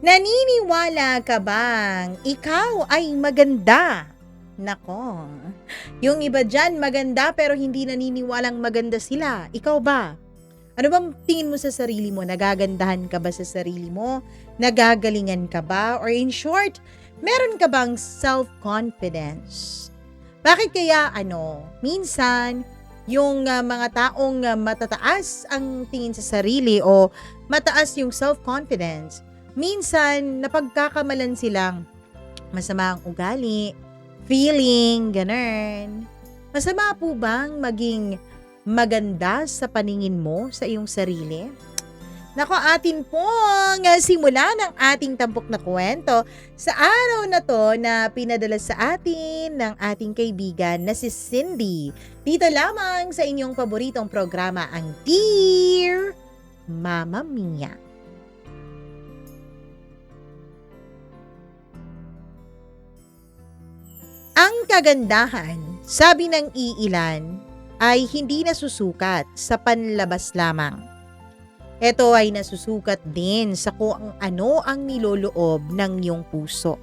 Naniniwala ka bang ikaw ay maganda? Nako, yung iba dyan maganda pero hindi naniniwalang maganda sila. Ikaw ba? Ano bang tingin mo sa sarili mo? Nagagandahan ka ba sa sarili mo? Nagagalingan ka ba? Or in short, meron ka bang self-confidence? Bakit kaya minsan yung mga taong matataas ang tingin sa sarili o mataas yung self-confidence, minsan napagkakamalan silang masama ang ugali, feeling, ganun. Masama po bang maging maganda sa paningin mo sa iyong sarili? Nako, atin pong simulan ang ating tampok na kwento sa araw na to na pinadala sa atin ng ating kaibigan na si Cindy. Dito lamang sa inyong paboritong programa, ang Dear Mama Mia. Ang kagandahan, sabi ng iilan, ay hindi nasusukat sa panlabas lamang. Ito ay nasusukat din sa kung ano ang niloloob ng iyong puso.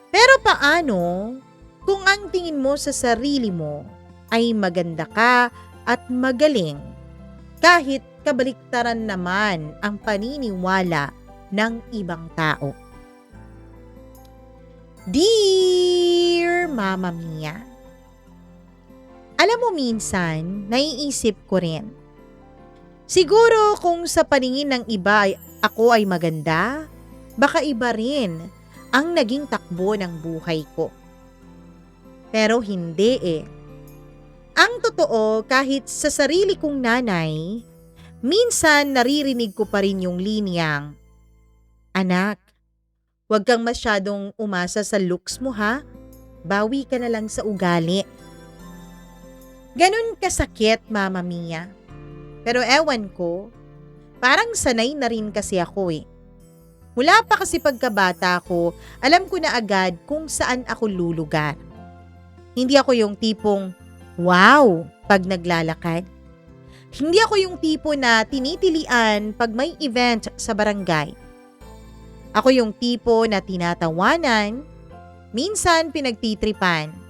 Pero paano kung ang tingin mo sa sarili mo ay maganda ka at magaling, kahit kabaliktaran naman ang paniniwala ng ibang tao? Dear Mama Mia, alam mo minsan, naiisip ko rin, siguro kung sa paningin ng iba ako ay maganda, baka iba rin ang naging takbo ng buhay ko. Pero hindi eh. Ang totoo, kahit sa sarili kong nanay, minsan naririnig ko pa rin yung linyang, "Anak, huwag kang masyadong umasa sa looks mo ha, bawi ka na lang sa ugali." Ganun kasakit, Mama Mia. Pero ewan ko, parang sanay na rin kasi ako eh. Mula pa kasi pagkabata ko, alam ko na agad kung saan ako lulugar. Hindi ako yung tipong, wow, pag naglalakad. Hindi ako yung tipo na tinitilian pag may event sa barangay. Ako yung tipo na tinatawanan, minsan pinagtitripan,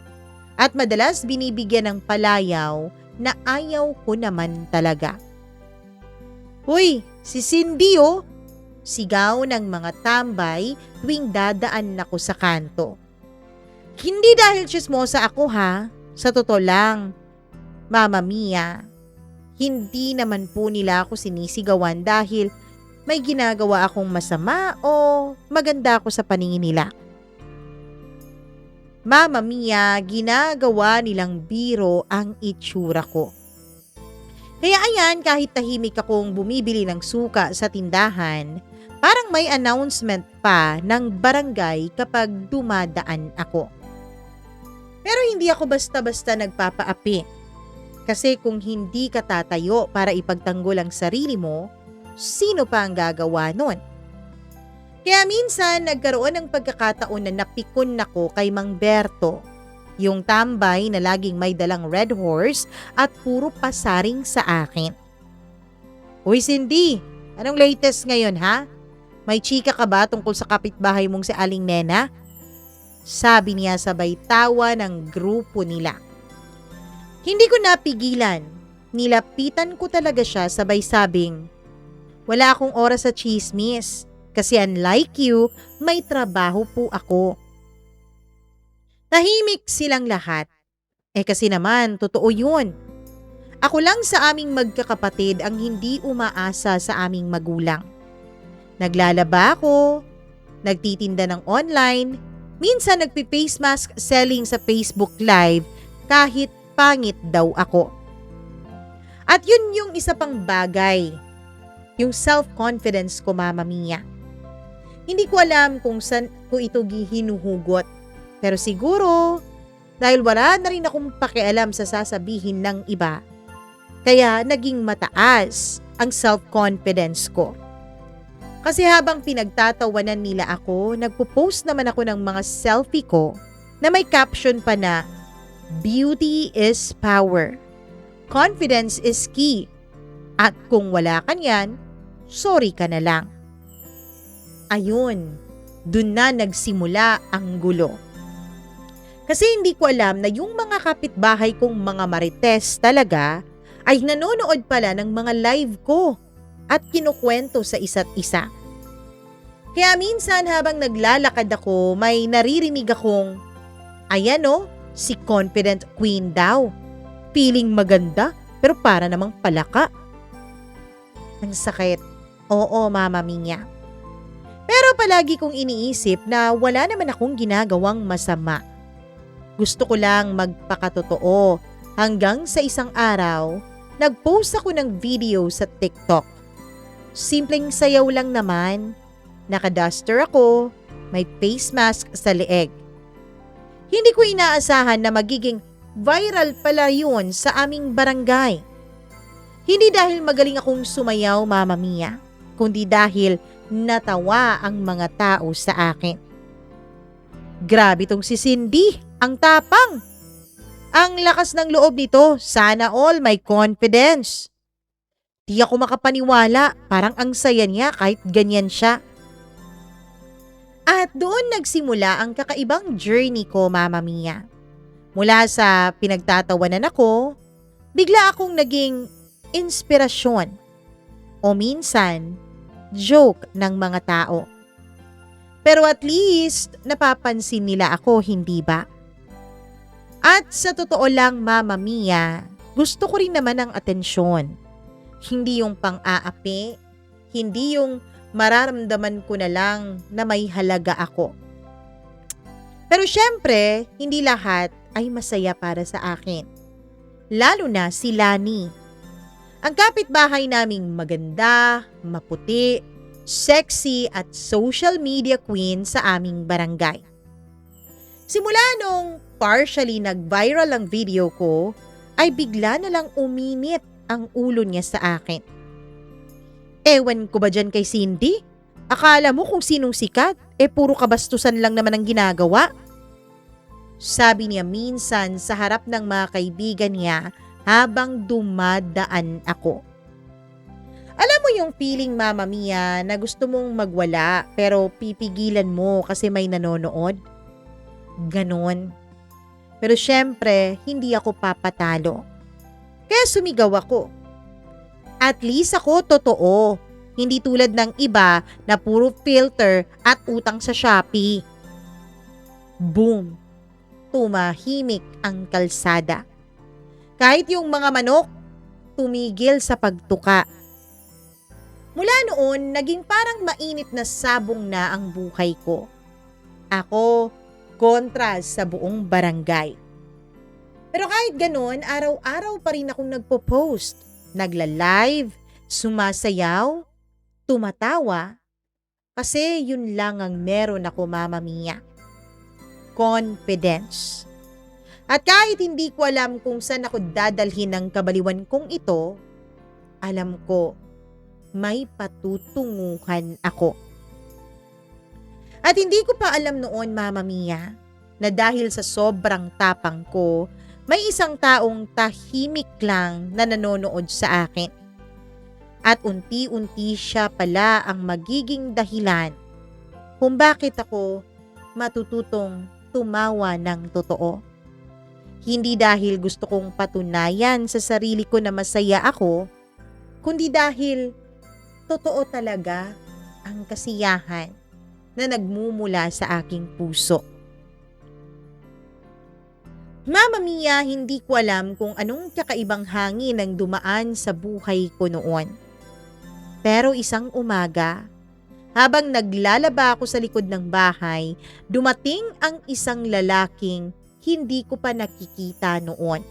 at madalas binibigyan ng palayaw na ayaw ko naman talaga. "Uy, si Cindy oh!" Sigaw ng mga tambay tuwing dadaan ako sa kanto. Hindi dahil tsismosa ako ha, sa totoo lang, Mama Mia. Hindi naman po nila ako sinisigawan dahil may ginagawa akong masama o maganda ako sa paningin nila. Mama Mia, ginagawa nilang biro ang itsura ko. Kaya ayan, kahit tahimik akong bumibili ng suka sa tindahan, parang may announcement pa ng barangay kapag dumadaan ako. Pero hindi ako basta-basta nagpapaapi. Kasi kung hindi ka tatayo para ipagtanggol ang sarili mo, sino pa ang gagawa nun? Kaya minsan nagkaroon ng pagkakataon na napikon ako kay Mang Berto, yung tambay na laging may dalang red horse at puro pasaring sa akin. "Uy Cindy, anong latest ngayon ha? May chika ka ba tungkol sa kapitbahay mong si Aling Nena?" Sabi niya sabay tawa ng grupo nila. Hindi ko napigilan, nilapitan ko talaga siya sabay sabing, "Wala akong oras sa chismis. Kasi unlike you, may trabaho po ako." Tahimik silang lahat. Kasi naman, totoo yun. Ako lang sa aming magkakapatid ang hindi umaasa sa aming magulang. Naglalaba ako, nagtitinda ng online, minsan nagpi-face mask selling sa Facebook Live kahit pangit daw ako. At yun yung isa pang bagay, yung self-confidence ko, Mama Mia. Hindi ko alam kung saan ko ito hinuhugot. Pero siguro, dahil wala na rin akong pakialam sa sasabihin ng iba, kaya naging mataas ang self-confidence ko. Kasi habang pinagtatawanan nila ako, nagpo-post naman ako ng mga selfie ko na may caption pa na, "Beauty is power. Confidence is key. At kung wala ka niyan, sorry ka na lang." ayun, dun na nagsimula ang gulo. Kasi hindi ko alam na yung mga kapitbahay kong mga marites talaga ay nanonood pala ng mga live ko at kinukwento sa isa't isa. Kaya minsan habang naglalakad ako, may naririnig akong, ayan o, si Confident Queen daw. Feeling maganda pero para namang palaka. Ang sakit. Oo, Mama Mia. Pero palagi kong iniisip na wala naman akong ginagawang masama. Gusto ko lang magpakatotoo hanggang sa isang araw, nag-post ako ng video sa TikTok. Simpleng sayaw lang naman, naka-duster ako, may face mask sa leeg. Hindi ko inaasahan na magiging viral pala yun sa aming barangay. Hindi dahil magaling akong sumayaw, Mama Mia, kundi dahil natawa ang mga tao sa akin. Grabe tong si Cindy, ang tapang. Ang lakas ng loob nito, sana all may confidence. Di ako makapaniwala, parang ang saya niya kahit ganyan siya. At doon nagsimula ang kakaibang journey ko, Mama Mia. Mula sa pinagtatawanan ako, bigla akong naging inspirasyon o minsan joke ng mga tao. Pero at least napapansin nila ako, hindi ba? At sa totoo lang, Mama Mia, gusto ko rin naman ng atensyon. Hindi yung pang-aapi, hindi yung mararamdaman ko na lang na may halaga ako. Pero syempre, hindi lahat ay masaya para sa akin. Lalo na si Lani. Ang kapitbahay naming maganda, maputi, sexy at social media queen sa aming barangay. Simula nung partially nag-viral ang video ko, ay bigla na lang uminit ang ulo niya sa akin. Ewan ko ba dyan kay Cindy? Akala mo kung sinong sikat, puro kabastusan lang naman ang ginagawa? Sabi niya minsan sa harap ng mga kaibigan niya habang dumadaan ako. Alam mo yung feeling, Mama Mia, na gusto mong magwala pero pipigilan mo kasi may nanonood? Ganon. Pero syempre, hindi ako papatalo. Kaya sumigaw ako. At least ako totoo. Hindi tulad ng iba na puro filter at utang sa Shopee. Boom! Tumahimik ang kalsada. Kahit yung mga manok, tumigil sa pagtuka. Mula noon, naging parang mainit na sabong na ang buhay ko. Ako, kontra sa buong barangay. Pero kahit ganun, araw-araw pa rin akong nagpo-post, nagla-live, sumasayaw, tumatawa, kasi yun lang ang meron ako, Mama Mia. Confidence. At kahit hindi ko alam kung saan ako dadalhin ng kabaliwan kong ito, alam ko, may patutunguhan ako. At hindi ko pa alam noon, Mama Mia, na dahil sa sobrang tapang ko, may isang taong tahimik lang na nanonood sa akin. At unti-unti siya pala ang magiging dahilan kung bakit ako matututong tumawa ng totoo. Hindi dahil gusto kong patunayan sa sarili ko na masaya ako, kundi dahil totoo talaga ang kasiyahan na nagmumula sa aking puso. Mama Mia, hindi ko alam kung anong kakaibang hangin ang dumaan sa buhay ko noon. Pero isang umaga, habang naglalaba ako sa likod ng bahay, dumating ang isang lalaking hindi ko pa nakikita noon.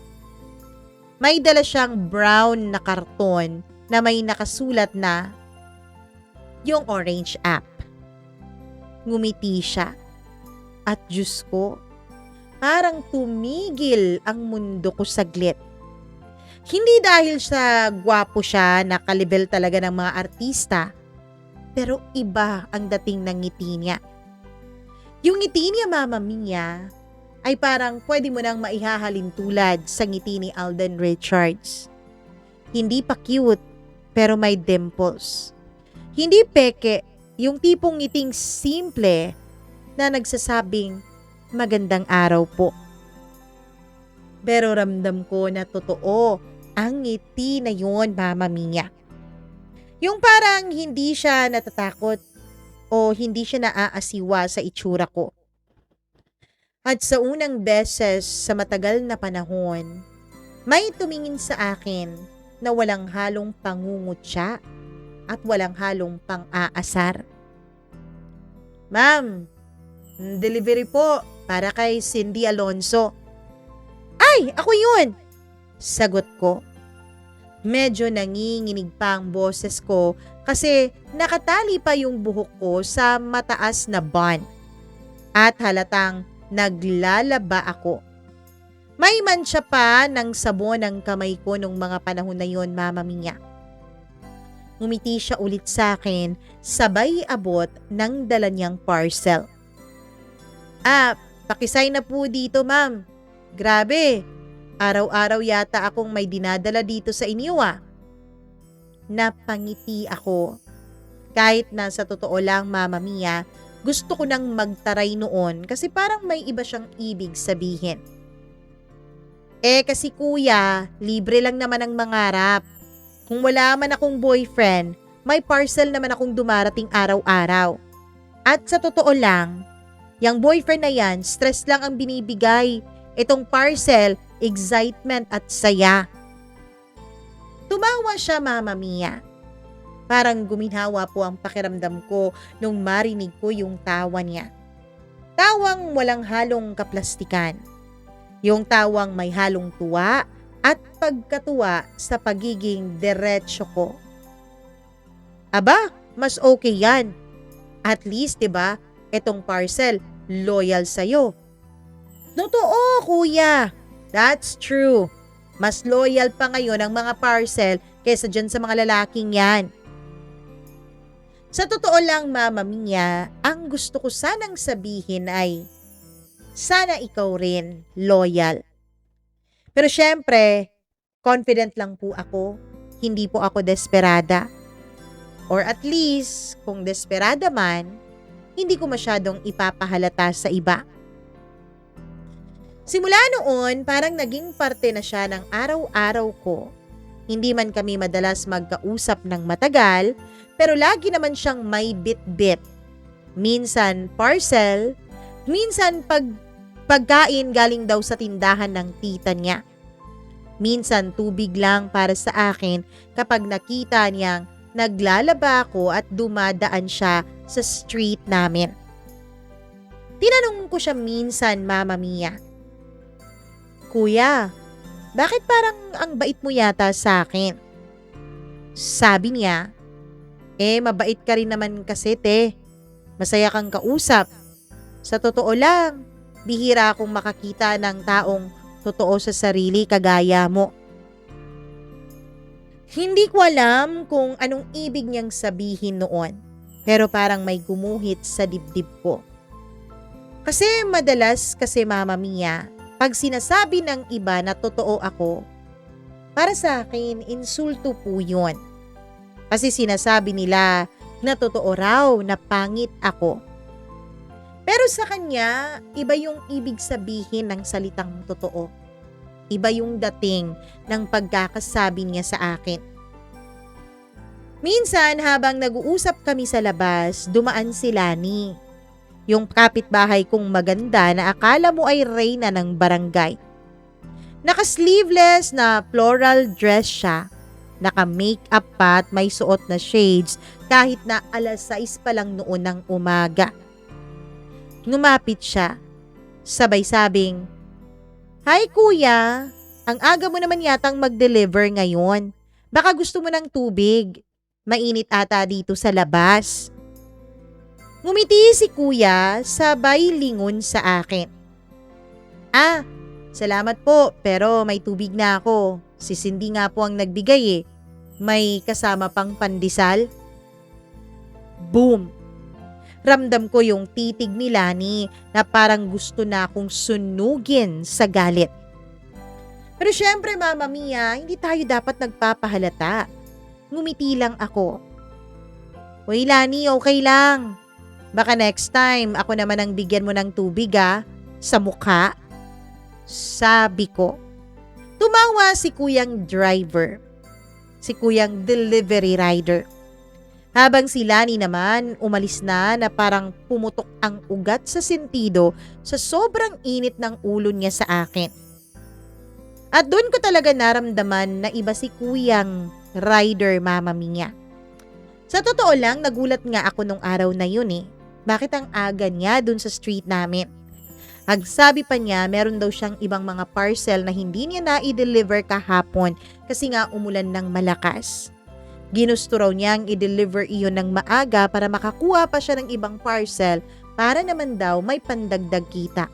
May dala siyang brown na karton na may nakasulat na yung Orange app. Ngumiti siya. At Diyos ko, parang tumigil ang mundo ko saglit. Hindi dahil sa gwapo siya na kalibel talaga ng mga artista, pero iba ang dating ng ngiti niya. Yung ngiti niya, Mama Mia, ay parang pwede mo nang maihahalin tulad sa ngiti ni Alden Richards. Hindi pa cute, pero may dimples. Hindi peke, Yung tipong ngiting simple na nagsasabing, magandang araw po. Pero ramdam ko na totoo ang ngiti na yon, Mama Mia. Yung parang hindi siya natatakot o hindi siya naaasiwa sa itsura ko. At sa unang beses sa matagal na panahon, may tumingin sa akin na walang halong pangungutya at walang halong pang-aasar. Ma'am, delivery po para kay Cindy Alonso. Ay, ako yun! Sagot ko. Medyo nanginginig pa ang boses ko kasi nakatali pa yung buhok ko sa mataas na bun. At halatang naglalaba ako. May mantsa pa ng sabon ang kamay ko nung mga panahon na yon, Mama Mia. Ngumiti siya ulit sa akin, sabay abot ng dala niyang parcel. Pakisay na po dito, ma'am. Grabe, araw-araw yata akong may dinadala dito sa inyo Napangiti ako. Kahit na sa totoo lang, Mama Mia, gusto ko nang magtaray noon kasi parang may iba siyang ibig sabihin. Kasi kuya, libre lang naman ang mangarap. Kung wala man akong boyfriend, may parcel naman akong dumarating araw-araw. At sa totoo lang, yung boyfriend na yan, stress lang ang binibigay. Itong parcel, excitement at saya. Tumawa siya, Mama Mia. Parang guminhawa po ang pakiramdam ko nung marinig ko yung tawa niya. Tawang walang halong kaplastikan. Yung tawang may halong tuwa at pagkatuwa sa pagiging diretso ko. Aba, mas okay yan. At least, 'di ba, etong parcel loyal sa'yo. Totoo, kuya. That's true. Mas loyal pa ngayon ang mga parcel kaysa dyan sa mga lalaking yan. Sa totoo lang, Mama Mia, ang gusto ko sanang sabihin ay, sana ikaw rin loyal. Pero syempre, confident lang po ako. Hindi po ako desperada. Or at least, kung desperada man, hindi ko masyadong ipapahalata sa iba. Simula noon, parang naging parte na siya ng araw-araw ko. Hindi man kami madalas magkausap ng matagal, pero lagi naman siyang may bit-bit. Minsan parcel, minsan pagkain galing daw sa tindahan ng tita niya. Minsan tubig lang para sa akin kapag nakita niyang naglalaba ako at dumadaan siya sa street namin. Tinanong ko siya minsan, Mama Mia, Kuya, bakit parang ang bait mo yata sa akin? Sabi niya, mabait ka rin naman kasi, te. Masaya kang kausap. Sa totoo lang, bihira akong makakita ng taong totoo sa sarili kagaya mo. Hindi ko alam kung anong ibig niyang sabihin noon, pero parang may gumuhit sa dibdib ko. Kasi madalas Mama Mia, pag sinasabi ng iba na totoo ako, para sa akin, insulto po yun. Kasi sinasabi nila na totoo raw na pangit ako. Pero sa kanya, iba yung ibig sabihin ng salitang totoo. Iba yung dating ng pagkakasabi niya sa akin. Minsan habang nag-uusap kami sa labas, dumaan si Lani. Yung kapitbahay kong maganda na akala mo ay reyna ng barangay. Naka-sleeveless na floral dress siya. Naka-makeup pa at may suot na shades kahit na 6:00 pa lang noon ng umaga. Lumapit siya. Sabay sabing, "Hi kuya, ang aga mo naman yatang mag-deliver ngayon. Baka gusto mo ng tubig. Mainit ata dito sa labas." Ngumiti si kuya, sabay lingon sa akin. Salamat po, pero may tubig na ako. Si Cindy nga po ang nagbigay . May kasama pang pandesal. Boom! Ramdam ko yung titig ni Lani na parang gusto na akong sunugin sa galit. Pero syempre, Mama Mia, hindi tayo dapat nagpapahalata. Ngumiti lang ako. Uy Lani, okay lang. Baka next time ako naman ang bigyan mo ng tubig sa mukha. Sabi ko. Tumawa si kuyang driver. Si kuyang delivery rider. Habang si Lani naman umalis na parang pumutok ang ugat sa sentido sa sobrang init ng ulo niya sa akin. At doon ko talaga naramdaman na iba si kuyang rider, Mama Mia. Sa totoo lang, nagulat nga ako nung araw na yun Bakit ang aga niya dun sa street namin? Ang sabi pa niya, meron daw siyang ibang mga parcel na hindi niya na-i-deliver kahapon kasi nga umulan ng malakas. Ginusto raw niyang i-deliver iyon ng maaga para makakuha pa siya ng ibang parcel para naman daw may pandagdag kita.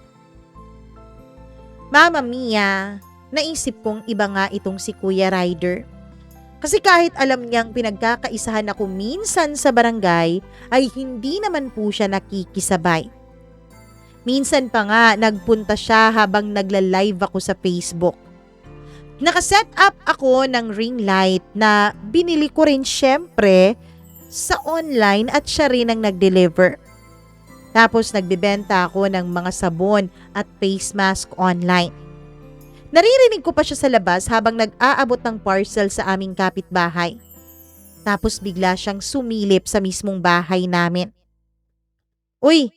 Mama Mia, naisip kong iba nga itong si Kuya Ryder. Kasi kahit alam niyang pinagkakaisahan ako minsan sa barangay, ay hindi naman po siya nakikisabay. Minsan pa nga nagpunta siya habang nagla-live ako sa Facebook. Nakaset up ako ng ring light na binili ko rin syempre sa online at siya rin ang nag-deliver. Tapos nagbebenta ako ng mga sabon at face mask online. Naririnig ko pa siya sa labas habang nag-aabot ng parcel sa aming kapitbahay. Tapos bigla siyang sumilip sa mismong bahay namin. Uy,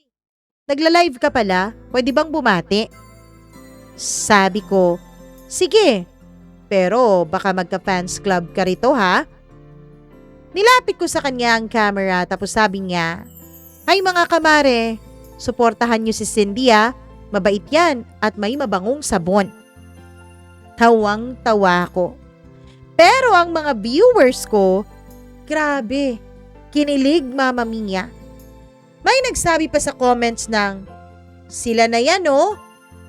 nagla-live ka pala? Pwede bang bumati? Sabi ko, sige. Pero baka magka-fans club ka rito ha? Nilapit ko sa kanya ang camera tapos sabi niya, "Ay mga kamare, suportahan niyo si Cindy mabait yan at may mabangong sabon." Tawang-tawa ko. Pero ang mga viewers ko, grabe, kinilig Mama Mia. May nagsabi pa sa comments ng, "Sila na yan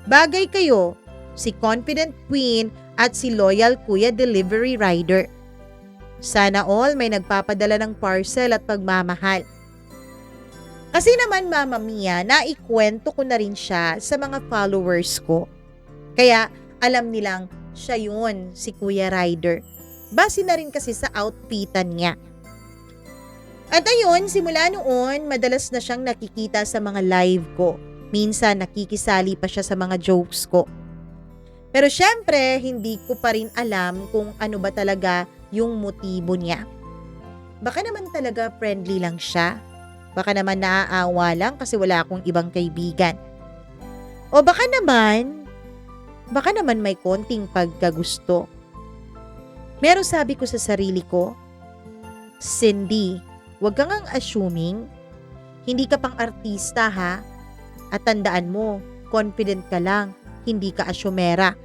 bagay kayo, si Confident Queen at si Loyal Kuya Delivery Rider. Sana all may nagpapadala ng parcel at pagmamahal." Kasi naman Mama Mia, naikwento ko na rin siya sa mga followers ko. Kaya alam nilang siya yun, si Kuya Ryder. Base na rin kasi sa outfitan niya. At ayun, simula noon, madalas na siyang nakikita sa mga live ko. Minsan nakikisali pa siya sa mga jokes ko. Pero syempre, hindi ko pa rin alam kung ano ba talaga yung motibo niya. Baka naman talaga friendly lang siya. Baka naman naaawa lang kasi wala akong ibang kaibigan. O baka naman may konting pagkagusto. Pero sabi ko sa sarili ko, Cindy, wag kang ang assuming. Hindi ka pang artista ha. At tandaan mo, confident ka lang, hindi ka asyumera.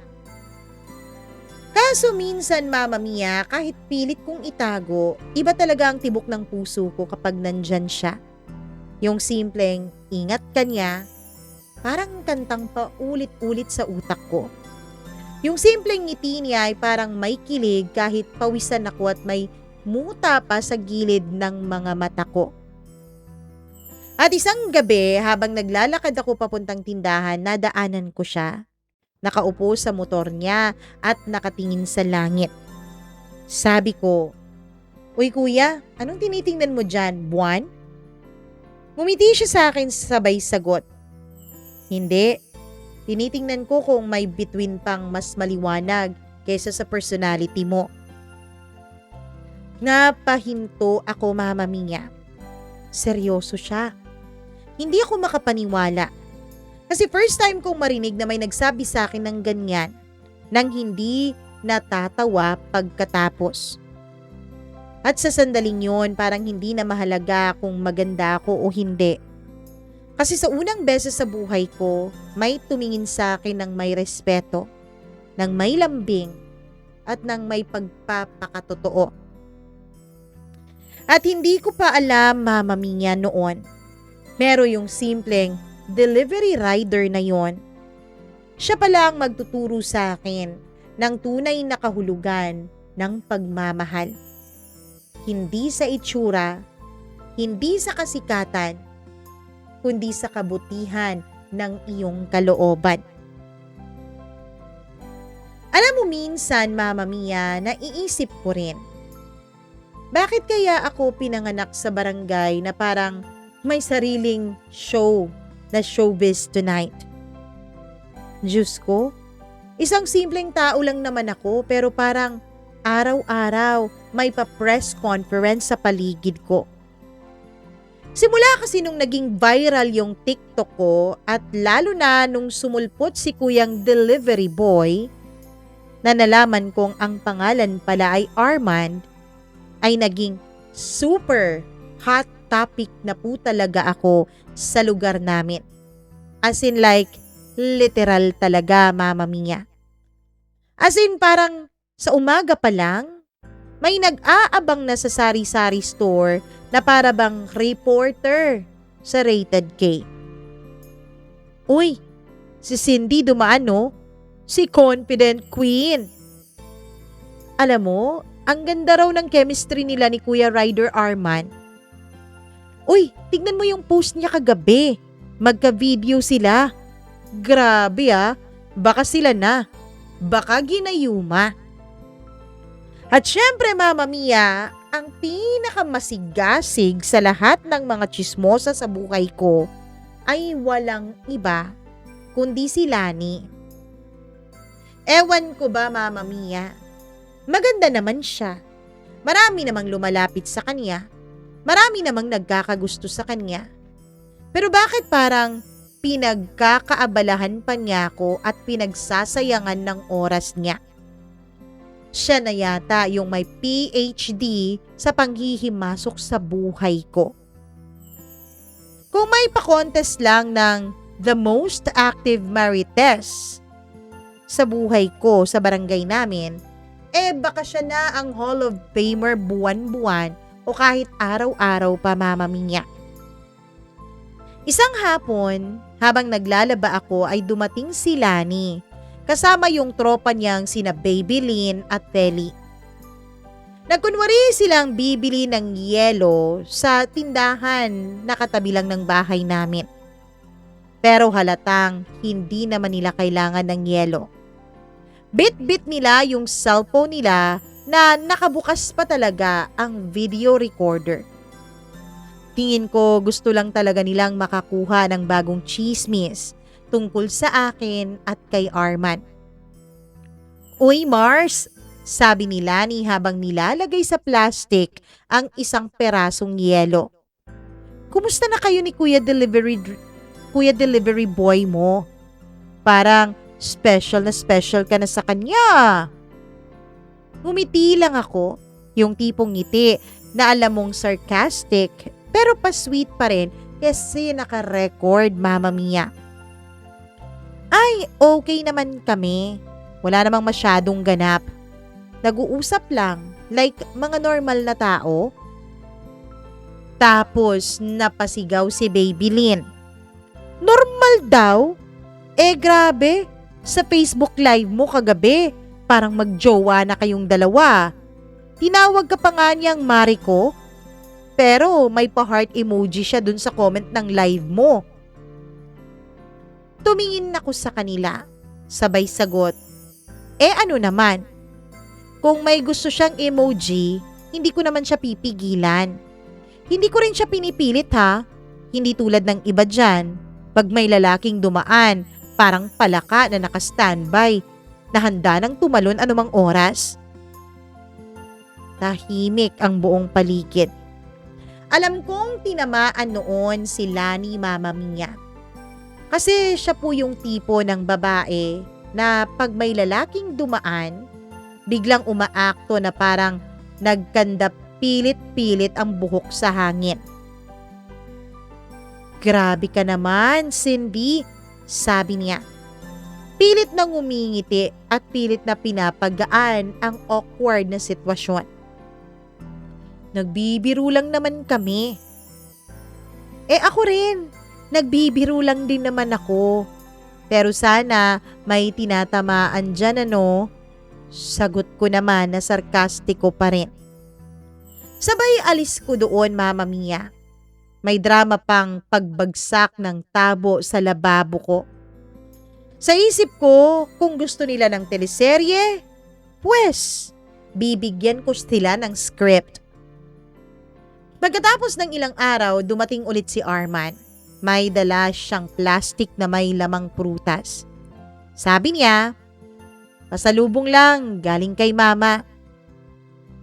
Kaso minsan Mama Mia, kahit pilit kong itago, iba talaga ang tibok ng puso ko kapag nandyan siya. Yung simpleng ingat ka niya, parang kantang pa ulit-ulit sa utak ko. Yung simpleng ngiti niya ay parang may kilig kahit pawisan ako at may muta pa sa gilid ng mga mata ko. At isang gabi habang naglalakad ako papuntang tindahan, nadaanan ko siya. Nakaupo sa motor niya at nakatingin sa langit. Sabi ko, "Uy kuya, anong tinitingnan mo dyan, buwan?" Ngumiti siya sa akin sabay sagot, "Hindi. Tinitingnan ko kung may bituin pang mas maliwanag kaysa sa personality mo." Napahinto ako Mama Mia. Seryoso siya. Hindi ako makapaniwala. Kasi first time kong marinig na may nagsabi sa akin ng ganyan nang hindi natatawa pagkatapos. At sa sandaling yun, parang hindi na mahalaga kung maganda ako o hindi. Kasi sa unang beses sa buhay ko, may tumingin sa akin ng may respeto, ng may lambing, at ng may pagpapakatotoo. At hindi ko pa alam Mama Mia noon. Pero yung simpleng delivery rider na yon, siya pala ang magtuturo sa akin ng tunay na kahulugan ng pagmamahal. Hindi sa itsura, hindi sa kasikatan, kundi sa kabutihan ng iyong kalooban. Alam mo minsan, Mama Mia, naiisip ko rin, Bakit kaya ako pinanganak sa barangay na parang may sariling show na Showbiz Tonight? Diyos ko, isang simpleng tao lang naman ako pero parang araw-araw may pa-press conference sa paligid ko. Simula kasi nung naging viral yung TikTok ko at lalo na nung sumulpot si Kuyang Delivery Boy, na nalaman kong ang pangalan pala ay Armand, ay naging super hot topic na po talaga ako sa lugar namin. As in like, literal talaga, Mama Mia. As in parang sa umaga pa lang, may nag-aabang na sa sari-sari store na para bang reporter sa Rated K. Uy, si Cindy dumaan no? Si Confident Queen. Alam mo, ang ganda raw ng chemistry nila ni Kuya Ryder Arman. Uy, tignan mo yung post niya kagabi. Magka-video sila. Grabe baka sila na. Baka ginayuma. At syempre Mama Mia, ang pinakamasigasig sa lahat ng mga chismosa sa buhay ko ay walang iba kundi si Lani. Ewan ko ba Mama Mia, maganda naman siya. Marami namang lumalapit sa kanya. Marami namang nagkakagusto sa kanya. Pero bakit parang pinagkakaabalahan pa niya ako at pinagsasayangan ng oras niya? Siya na yata yung may PhD sa panghihimasok sa buhay ko. Kung may pa-contest lang ng the most active marites sa buhay ko sa barangay namin, baka siya na ang Hall of Famer buwan-buwan o kahit araw-araw pa Mama Mia. Isang hapon, habang naglalaba ako ay dumating si Lani, kasama yung tropa niyang sina Baby Lynn at Feli. Nagkunwari silang bibili ng yelo sa tindahan na katabi lang ng bahay namin. Pero halatang hindi naman nila kailangan ng yelo. Bit-bit nila yung cellphone nila na nakabukas pa talaga ang video recorder. Tingin ko gusto lang talaga nilang makakuha ng bagong chismis tungkol sa akin at kay Arman. Uy Mars, sabi ni Lani habang nilalagay sa plastic ang isang perasong yelo. Kumusta na kayo ni Kuya Delivery Boy mo? Parang special ka na sa kanya. Ngumiti lang ako, yung tipong ngiti na alam mong sarcastic pero pa-sweet pa rin kasi naka-record Mama Mia. Ay, okay naman kami. Wala namang masyadong ganap. Nag-uusap lang, like mga normal na tao. Tapos napasigaw si Baby Lynn. Normal daw? Grabe, sa Facebook Live mo kagabi, parang magjowa na kayong dalawa. Tinawag ka pa nga niyang Mariko, pero may pa-heart emoji siya dun sa comment ng live mo. Tumingin ako sa kanila, sabay sagot, ano naman? Kung may gusto siyang emoji, hindi ko naman siya pipigilan. Hindi ko rin siya pinipilit ha, hindi tulad ng iba dyan. Pag may lalaking dumaan, parang palaka na naka-standby, na handa nang tumalon anumang oras. Tahimik ang buong paligid. Alam kong tinamaan noon si Lani Mama Mia. Kasi siya po yung tipo ng babae na pag may lalaking dumaan, biglang umaakto na parang nagkanda pilit-pilit ang buhok sa hangin. Grabe ka naman, Cindy, sabi niya. Pilit na ngumingiti at pilit na pinapagaan ang awkward na sitwasyon. Nagbibiro lang naman kami. Ako rin, nagbibiro lang din naman ako. Pero sana may tinatamaan dyan ano. Sagot ko naman na sarkastiko pa rin. Sabay alis ko doon Mama Mia. May drama pang pagbagsak ng tabo sa lababo ko. Sa isip ko, kung gusto nila ng teleserye, pues, bibigyan ko sila ng script. Pagkatapos ng ilang araw, dumating ulit si Arman. May dala siyang plastic na may lamang prutas. Sabi niya, "Pasalubong lang, galing kay mama."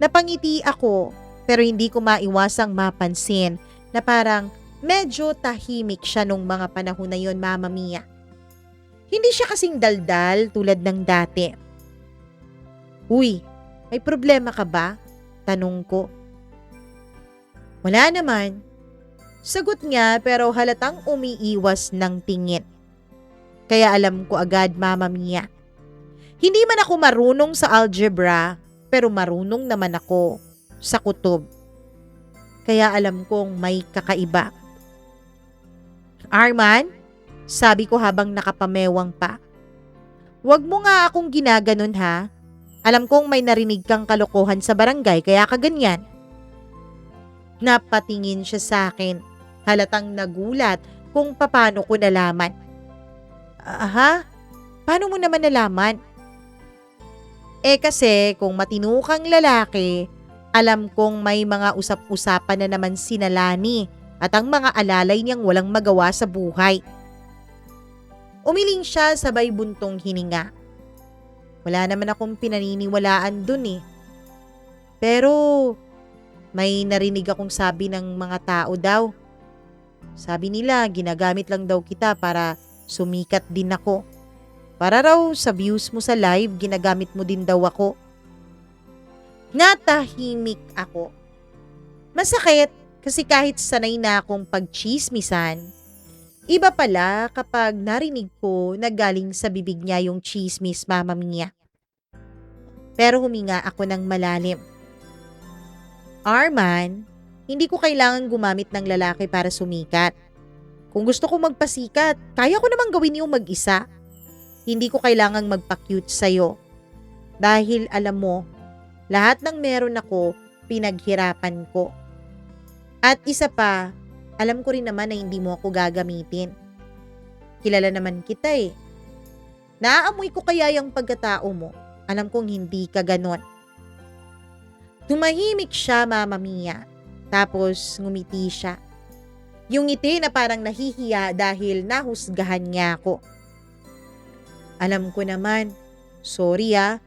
Napangiti ako pero hindi ko maiwasang mapansin na parang medyo tahimik siya nung mga panahon na yon, Mama Mia. Hindi siya kasing daldal tulad ng dati. "Uy, may problema ka ba?" tanong ko. "Wala naman." Sagot niya pero halatang umiiwas ng tingin. Kaya alam ko agad, Mama Mia. Hindi man ako marunong sa algebra, pero marunong naman ako sa kutob. Kaya alam kong may kakaiba. "Arman," sabi ko habang nakapamewang pa, "wag mo nga akong ginaganon ha. Alam kong may narinig kang kalokohan sa barangay kaya kaganyan." Napatingin siya sa akin, halatang nagulat kung paano ko nalaman. "Aha? Paano mo naman nalaman?" Kasi kung matino kang lalaki, alam kong may mga usap-usapan na naman si Lani at ang mga alalay niyang walang magawa sa buhay. Umiling siya sabay buntong hininga. Wala naman akong pinaniniwalaan dun eh. Pero may narinig akong sabi ng mga tao daw. Sabi nila ginagamit lang daw kita para sumikat din ako. Para raw sa views mo sa live, ginagamit mo din daw ako. Natahimik ako. Masakit kasi kahit sanay na akong pagchismisan, iba pala kapag narinig ko na galing sa bibig niya yung chismis, Mama Mia. Pero huminga ako ng malalim. "Arman, hindi ko kailangan gumamit ng lalaki para sumikat. Kung gusto ko magpasikat, kaya ko namang gawin yung mag-isa. Hindi ko kailangang magpa-cute sa'yo. Dahil alam mo, lahat ng meron ako, pinaghirapan ko. At isa pa, alam ko rin naman na hindi mo ako gagamitin. Kilala naman kita eh. Naaamoy ko kaya yung pagkatao mo. Alam kong hindi ka ganon." Tumahimik siya, Mama Mia. Tapos ngumiti siya. Yung ngiti na parang nahihiya dahil nahusgahan niya ako. "Alam ko naman. Sorry ah.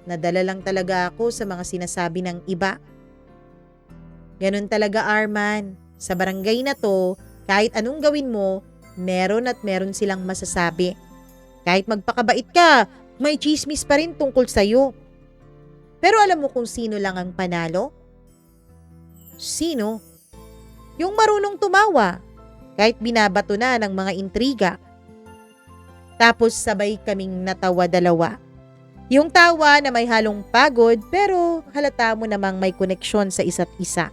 Nadala lang talaga ako sa mga sinasabi ng iba." Ganon talaga, Arman. Sa barangay na to, kahit anong gawin mo, meron at meron silang masasabi. Kahit magpakabait ka, may chismis pa rin tungkol sa'yo. Pero alam mo kung sino lang ang panalo? Sino? Yung marunong tumawa, kahit binabato na ng mga intriga. Tapos sabay kaming natawa dalawa. Yung tawa na may halong pagod pero halata mo namang may koneksyon sa isa't isa.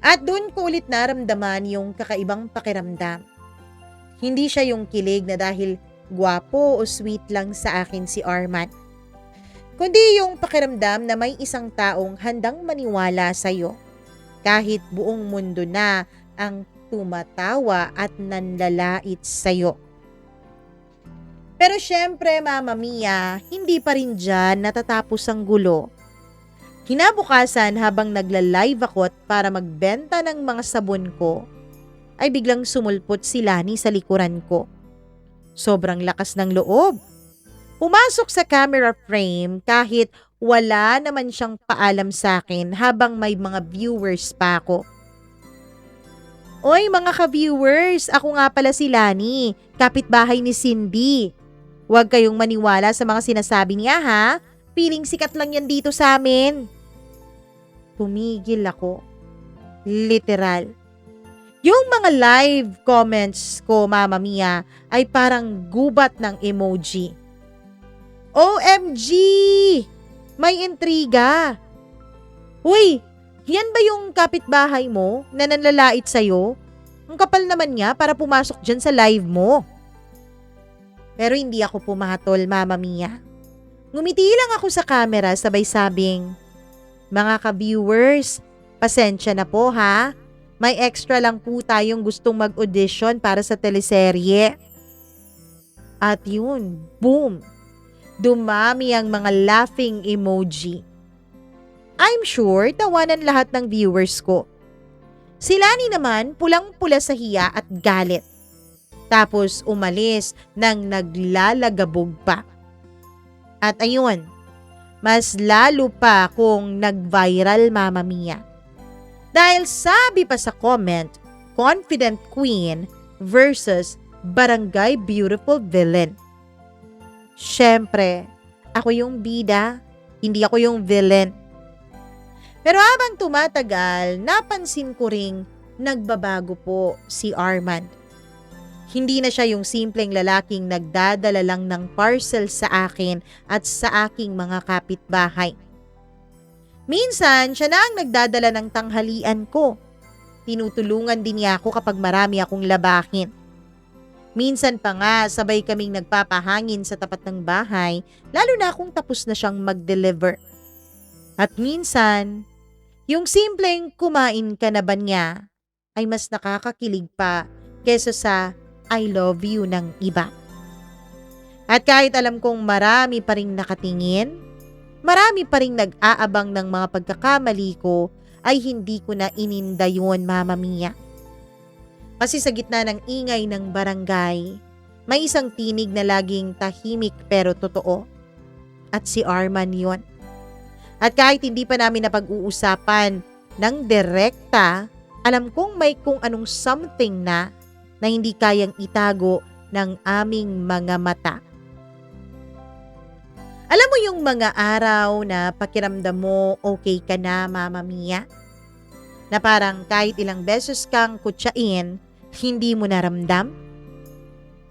At doon ko ulit naramdaman yung kakaibang pakiramdam. Hindi siya yung kilig na dahil gwapo o sweet lang sa akin si Arman. Kundi yung pakiramdam na may isang taong handang maniwala sa'yo. Kahit buong mundo na ang tumatawa at nanlalait sa'yo. Pero syempre, Mama Mia, hindi pa rin dyan natatapos ang gulo. Kinabukasan habang nagla-live ako at para magbenta ng mga sabon ko, ay biglang sumulpot si Lani sa likuran ko. Sobrang lakas ng loob. Pumasok sa camera frame kahit wala naman siyang paalam sa akin habang may mga viewers pa ako. "Oy mga ka-viewers, ako nga pala si Lani, kapitbahay ni Cindy. Huwag kayong maniwala sa mga sinasabi niya ha, piling sikat lang yan dito sa amin." Tumigil ako. Literal. Yung mga live comments ko, Mama Mia, ay parang gubat ng emoji. OMG! May intriga! Uy, yan ba yung kapitbahay mo na nanlalait sa'yo? Ang kapal naman niya para pumasok dyan sa live mo. Pero hindi ako pumatol, Mama Mia. Ngumiti lang ako sa camera sabay sabing, "Mga ka-viewers, pasensya na po ha. May extra lang po tayong gustong mag-audition para sa teleserye." At yun, boom! Dumami ang mga laughing emoji. I'm sure tawanan lahat ng viewers ko. Si Lani naman pulang-pula sa hiya at galit. Tapos umalis nang naglalagabog pa. At ayun, mas lalo pa kung nag-viral, Mama Mia. Dahil sabi pa sa comment, confident queen versus barangay beautiful villain. Syempre, ako yung bida, hindi ako yung villain. Pero habang tumatagal, napansin ko ring nagbabago po si Armand. Hindi na siya yung simpleng lalaking nagdadala lang ng parcel sa akin at sa aking mga kapitbahay. Minsan, siya na ang nagdadala ng tanghalian ko. Tinutulungan din niya ako kapag marami akong labahin. Minsan pa nga, sabay kaming nagpapahangin sa tapat ng bahay, lalo na kung tapos na siyang mag-deliver. At minsan, yung simpleng kumain ka na ba niya ay mas nakakakilig pa kesa sa I love you ng iba. At kahit alam kong marami pa ring nakatingin, marami pa ring nag-aabang ng mga pagkakamali ko, ay hindi ko na ininda yun, Mama Mia. Kasi sa gitna ng ingay ng barangay, may isang tinig na laging tahimik pero totoo. At si Arman yun. At kahit hindi pa namin napag-uusapan ng direkta, alam kong may kung anong something na hindi kayang itago ng aming mga mata. Alam mo yung mga araw na pakiramdam mo okay ka na, Mama Mia? Na parang kahit ilang beses kang kutsain, hindi mo naramdam?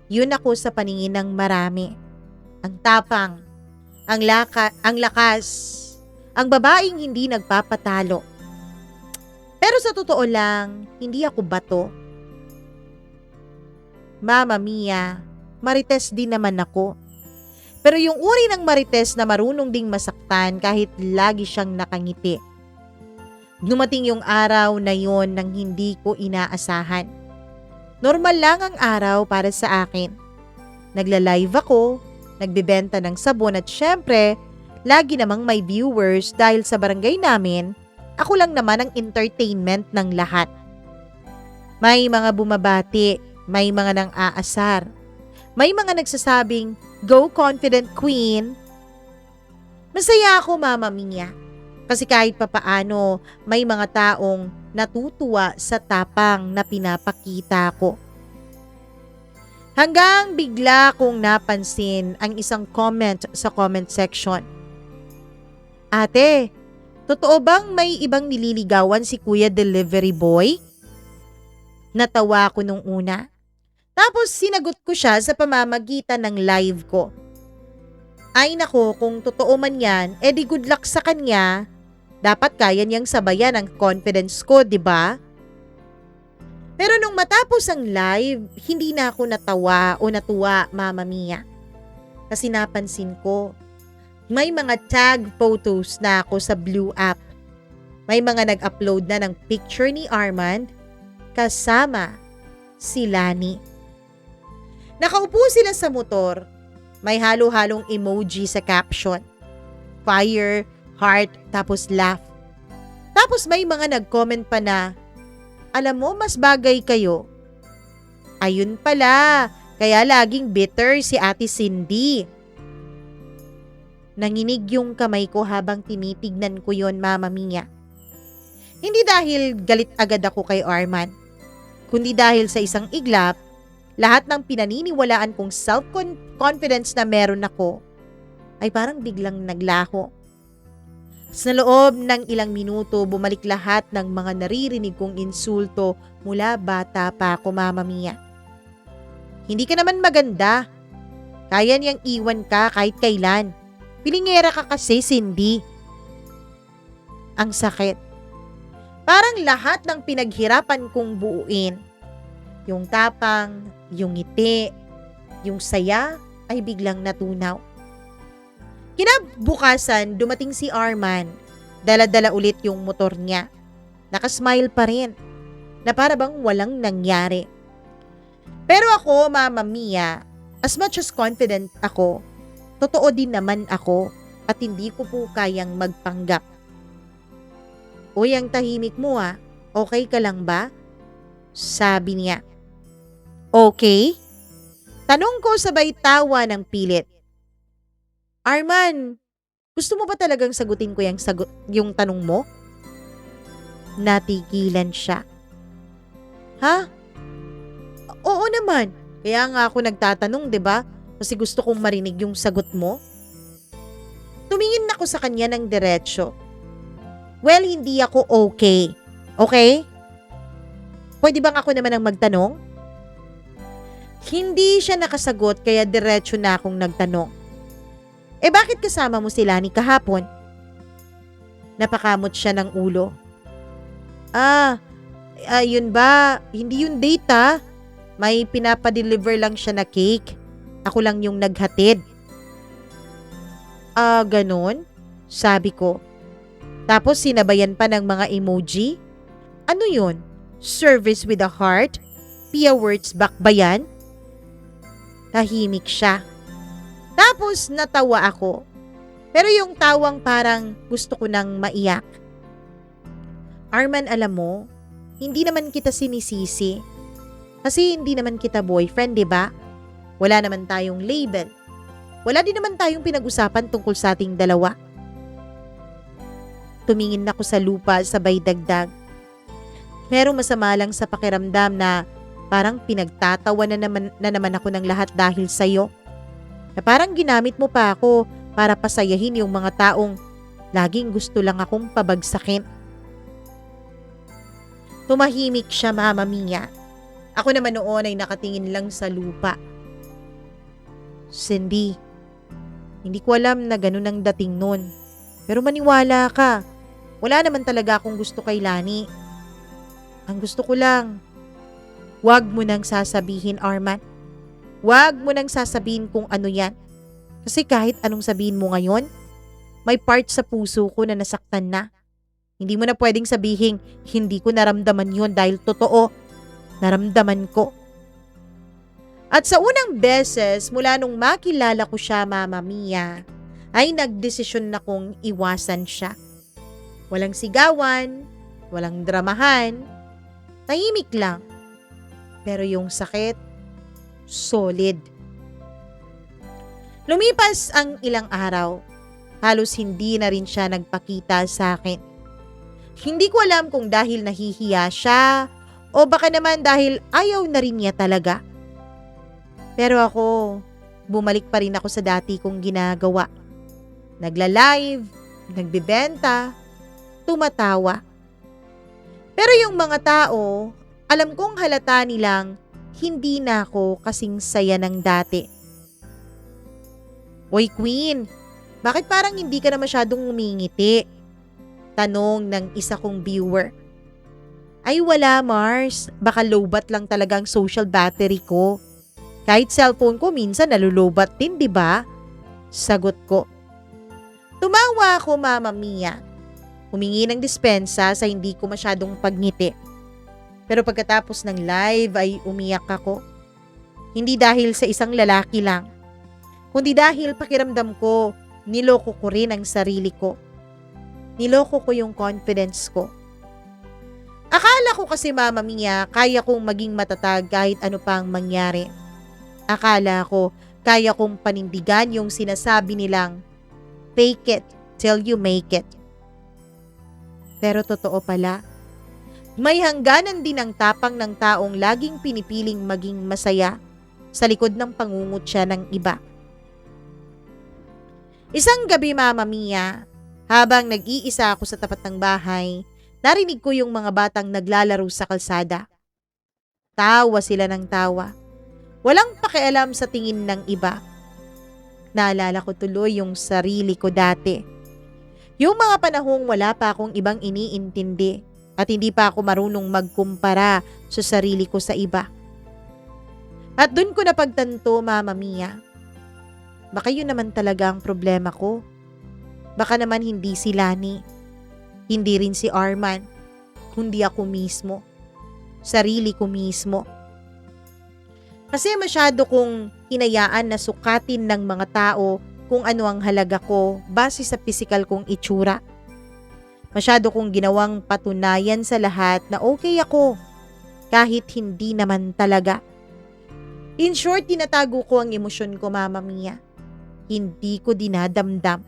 Yun ako sa paningin ng marami. Ang tapang, ang lakas, ang babaeng hindi nagpapatalo. Pero sa totoo lang, hindi ako bato. Mama Mia, marites din naman ako. Pero yung uri ng marites na marunong ding masaktan kahit lagi siyang nakangiti. Dumating yung araw na yon nang hindi ko inaasahan. Normal lang ang araw para sa akin. Nagla-live ako, nagbebenta ng sabon at syempre, lagi namang may viewers dahil sa barangay namin, ako lang naman ang entertainment ng lahat. May mga bumabati, may mga nang aasar, may mga nagsasabing, "Go confident queen." Masaya ako, Mama Mia. Kasi kahit papaano, may mga taong natutuwa sa tapang na pinapakita ko. Hanggang bigla kong napansin ang isang comment sa comment section. Ate, totoo bang may ibang nililigawan si Kuya Delivery Boy? Natawa ko nung una. Tapos sinagot ko siya sa pamamagitan ng live ko. Ay nako, kung totoo man yan, edi good luck sa kanya. Dapat kaya niyang sabayan ang confidence ko, di ba? Pero nung matapos ang live, hindi na ako natawa o natuwa, Mama Mia. Kasi napansin ko, may mga tag photos na ako sa Blue app. May mga nag-upload na ng picture ni Armand kasama si Lani. Nakaupo sila sa motor. May halo-halong emoji sa caption. Fire, heart, tapos laugh. Tapos may mga nag-comment pa na, alam mo, mas bagay kayo. Ayun pala, kaya laging bitter si Ate Cindy. Nanginig yung kamay ko habang tinitignan ko yon, Mama Mia. Hindi dahil galit agad ako kay Arman, kundi dahil sa isang iglap, lahat ng pinaniniwalaan kong self-confidence na meron ako ay parang biglang naglaho. Sa loob ng ilang minuto, bumalik lahat ng mga naririnig kong insulto mula bata pa ako, Mama Mia. Hindi ka naman maganda. Kaya niyang iwan ka kahit kailan. Pilingera ka kasi, Cindy. Ang sakit. Parang lahat ng pinaghirapan kong buuin. Yung tapang, yung ngiti, yung saya ay biglang natunaw. Kinabukasan, dumating si Arman. Dala-dala ulit yung motor niya. Nakasmile pa rin, na para bang walang nangyari. Pero ako, Mama Mia, as much as confident ako, totoo din naman ako at hindi ko po kayang magpanggap. Uy, ang tahimik mo ah. Okay ka lang ba? Sabi niya. Okay? Tanong ko sabay tawa ng pilit. Arman, gusto mo ba talagang sagutin ko yung tanong mo? Natigilan siya. Ha? Oo naman. Kaya nga ako nagtatanong, 'di ba? Kasi gusto kong marinig yung sagot mo. Tumingin ako sa kanya ng diretsyo. Well, hindi ako okay. Okay? Pwede bang ako naman ang magtanong? Hindi siya nakasagot kaya diretsyo na akong nagtanong. Bakit kasama mo sila ni kahapon? Napakamot siya ng ulo. Yun ba? Hindi yun date ah. May pinapadeliver lang siya na cake. Ako lang yung naghatid. Ganon? Sabi ko. Tapos sinabayan pa ng mga emoji? Ano yun? Service with a heart? Pia words back ba yan? Tahimik siya. Tapos natawa ako. Pero yung tawang parang gusto ko nang maiyak. Arman, alam mo, hindi naman kita sinisisi. Kasi hindi naman kita boyfriend, di ba? Wala naman tayong label. Wala din naman tayong pinag-usapan tungkol sa ating dalawa. Tumingin ako sa lupa sabay dagdag. Pero masama lang sa pakiramdam na parang pinagtatawa na naman ako ng lahat dahil sa'yo. Na parang ginamit mo pa ako para pasayahin yung mga taong laging gusto lang akong pabagsakin. Tumahimik siya, Mama Mia. Ako naman noon ay nakatingin lang sa lupa. Cindy, hindi ko alam na ganun ang dating nun. Pero maniwala ka, wala naman talaga akong gusto kay Lani. Ang gusto ko lang, wag mo nang sasabihin, Arman. Wag mo nang sasabihin kung ano yan. Kasi kahit anong sabihin mo ngayon, may part sa puso ko na nasaktan na. Hindi mo na pwedeng sabihin, hindi ko naramdaman yun dahil totoo, naramdaman ko. At sa unang beses mula nung makilala ko siya, Mama Mia, ay nagdesisyon na kong iwasan siya. Walang sigawan, walang dramahan, tahimik lang. Pero yung sakit, solid. Lumipas ang ilang araw, halos hindi na rin siya nagpakita sa akin. Hindi ko alam kung dahil nahihiya siya o baka naman dahil ayaw na rin niya talaga. Pero ako, bumalik pa rin ako sa dati kong ginagawa. Nagla-live, nagbebenta, tumatawa. Pero yung mga tao, alam kong halata nilang hindi na ako kasing saya ng dati. Oy Queen, bakit parang hindi ka na masyadong umingiti? Tanong ng isa kong viewer. Ay wala Mars, baka lowbat lang talagang social battery ko. Kahit cellphone ko minsan nalulobat din, di ba? Sagot ko. Tumawa ako, Mama Mia. Humingi ng dispensa sa hindi ko masyadong pagngiti. Pero pagkatapos ng live ay umiyak ako. Hindi dahil sa isang lalaki lang, kundi dahil pakiramdam ko, niloko ko rin ang sarili ko. Niloko ko yung confidence ko. Akala ko kasi, Mama Mia, kaya kong maging matatag kahit ano pang mangyari. Akala ko kaya kong panindigan yung sinasabi nilang fake it till you make it. Pero totoo pala, may hangganan din ang tapang ng taong laging pinipiling maging masaya sa likod ng pangungutya ng iba. Isang gabi, Mama Mia, habang nag-iisa ako sa tapat ng bahay, narinig ko yung mga batang naglalaro sa kalsada. Tawa sila ng tawa. Walang pakialam sa tingin ng iba. Naalala ko tuloy yung sarili ko dati. Yung mga panahong wala pa akong ibang iniintindi at hindi pa ako marunong magkumpara sa sarili ko sa iba. At dun ko napagtanto, Mama Mia, baka yun naman talaga ang problema ko. Baka naman hindi si Lani, hindi rin si Arman, kundi ako mismo, sarili ko mismo. Kasi masyado kong hinayaan na sukatin ng mga tao kung ano ang halaga ko base sa pisikal kong itsura. Masyado kong ginawang patunayan sa lahat na okay ako kahit hindi naman talaga. In short, tinatago ko ang emosyon ko, Mama Mia. Hindi ko dinadamdam.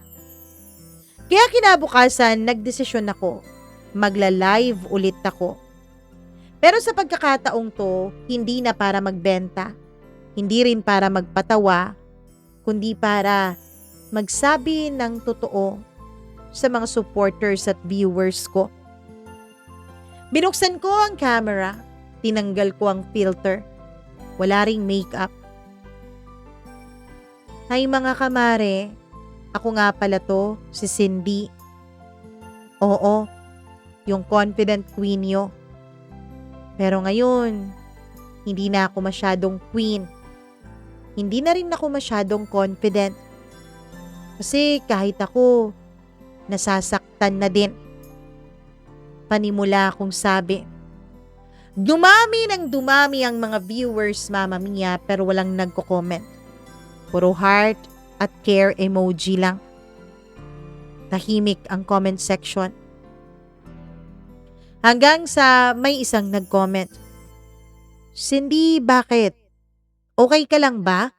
Kaya kinabukasan, nagdesisyon ako. Magla-live ulit ako. Pero sa pagkakataong to, hindi na para magbenta. Hindi rin para magpatawa, kundi para magsabi ng totoo sa mga supporters at viewers ko. Binuksan ko ang camera, tinanggal ko ang filter. Wala ring makeup. Hay mga kamare, ako nga pala to, si Cindy. Oo, yung confident queen nyo. Pero ngayon, hindi na ako masyadong queen. Hindi na rin ako masyadong confident. Kasi kahit ako, nasasaktan na din. Panimula akong sabi. Dumami ng dumami ang mga viewers, Mama Mia, pero walang nagko-comment. Puro heart at care emoji lang. Tahimik ang comment section. Hanggang sa may isang nag-comment. Cindy, bakit? Okay ka lang ba?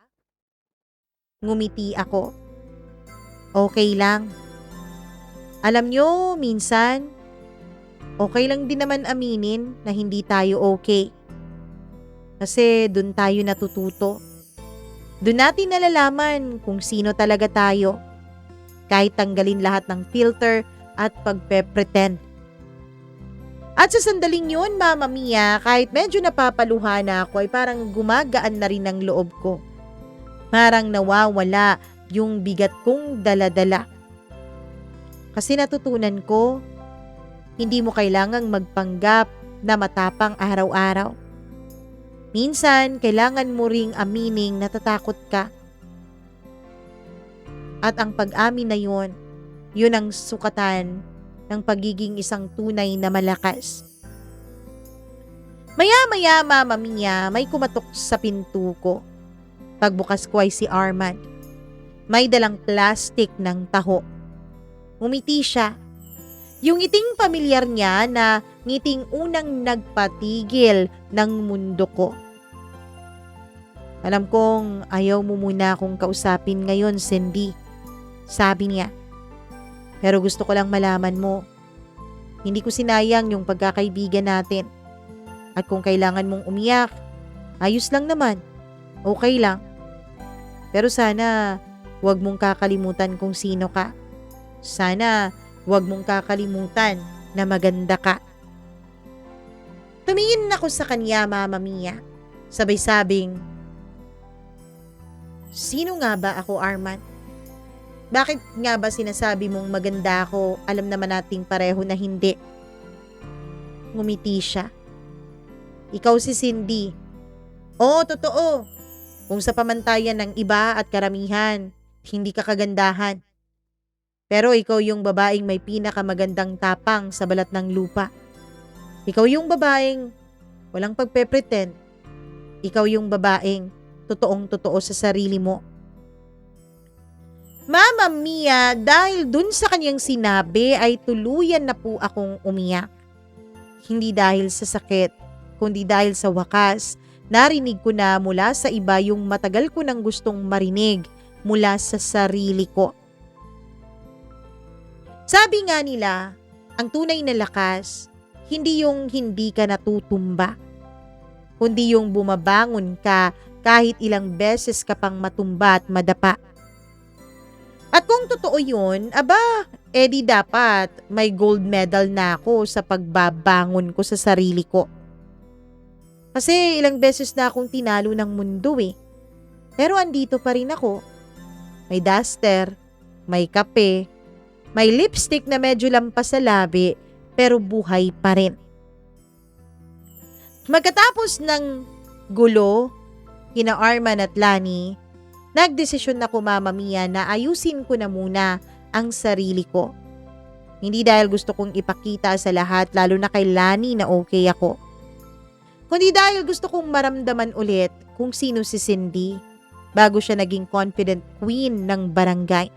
Ngumiti ako. Okay lang. Alam nyo, minsan, okay lang din naman aminin na hindi tayo okay. Kasi dun tayo natututo. Dun natin nalalaman kung sino talaga tayo. Kahit tanggalin lahat ng filter at pagpe-pretend. At sa sandaling yun, Mama Mia, kahit medyo napapaluha na ako ay parang gumagaan na rin ang loob ko. Parang nawawala yung bigat kong dala-dala. Kasi natutunan ko, hindi mo kailangang magpanggap na matapang araw-araw. Minsan, kailangan mo ring amining natatakot ka. At ang pag-amin na yun ang sukatan ng pagiging isang tunay na malakas. Maya-maya, Mama Mia, may kumatok sa pinto ko. Pagbukas ko ay si Armand. May dalang plastic ng taho. Umiti siya. Yung ngiting pamilyar niya na ngiting unang nagpatigil ng mundo ko. Alam kong ayaw mo muna akong kausapin ngayon, Cindy. Sabi niya. Pero gusto ko lang malaman mo. Hindi ko sinayang yung pagkakaibigan natin. At kung kailangan mong umiyak, ayos lang naman. Okay lang. Pero sana huwag mong kakalimutan kung sino ka. Sana huwag mong kakalimutan na maganda ka. Tumingin ako sa kanya, Mama Mia. Sabay sabing, sino nga ba ako, Armand? Bakit nga ba sinasabi mong maganda ako? Alam naman nating pareho na hindi. Ngumiti siya. Ikaw si Cindy. Oo, totoo. Kung sa pamantayan ng iba at karamihan, hindi ka kagandahan. Pero ikaw yung babaeng may pinakamagandang tapang sa balat ng lupa. Ikaw yung babaeng walang pagpe-pretend. Ikaw yung babaeng totoong-totoo sa sarili mo. Mama Mia, dahil dun sa kanyang sinabi ay tuluyan na po akong umiyak. Hindi dahil sa sakit, kundi dahil sa wakas, narinig ko na mula sa iba yung matagal ko nang gustong marinig mula sa sarili ko. Sabi nga nila, ang tunay na lakas, hindi yung hindi ka natutumba, kundi yung bumabangon ka kahit ilang beses ka pang matumba at madapa. At kung totoo yun, aba, edi dapat may gold medal na ako sa pagbabangon ko sa sarili ko. Kasi ilang beses na akong tinalo ng mundo eh. Pero andito pa rin ako. May duster, may kape, may lipstick na medyo lampas sa labi, pero buhay pa rin. Magkatapos ng gulo, kina Arman at Lani, nagdesisyon ako, Mama Mia, na ayusin ko na muna ang sarili ko. Hindi dahil gusto kong ipakita sa lahat, lalo na kay Lani, na okay ako. Kundi dahil gusto kong maramdaman ulit kung sino si Cindy bago siya naging confident queen ng barangay.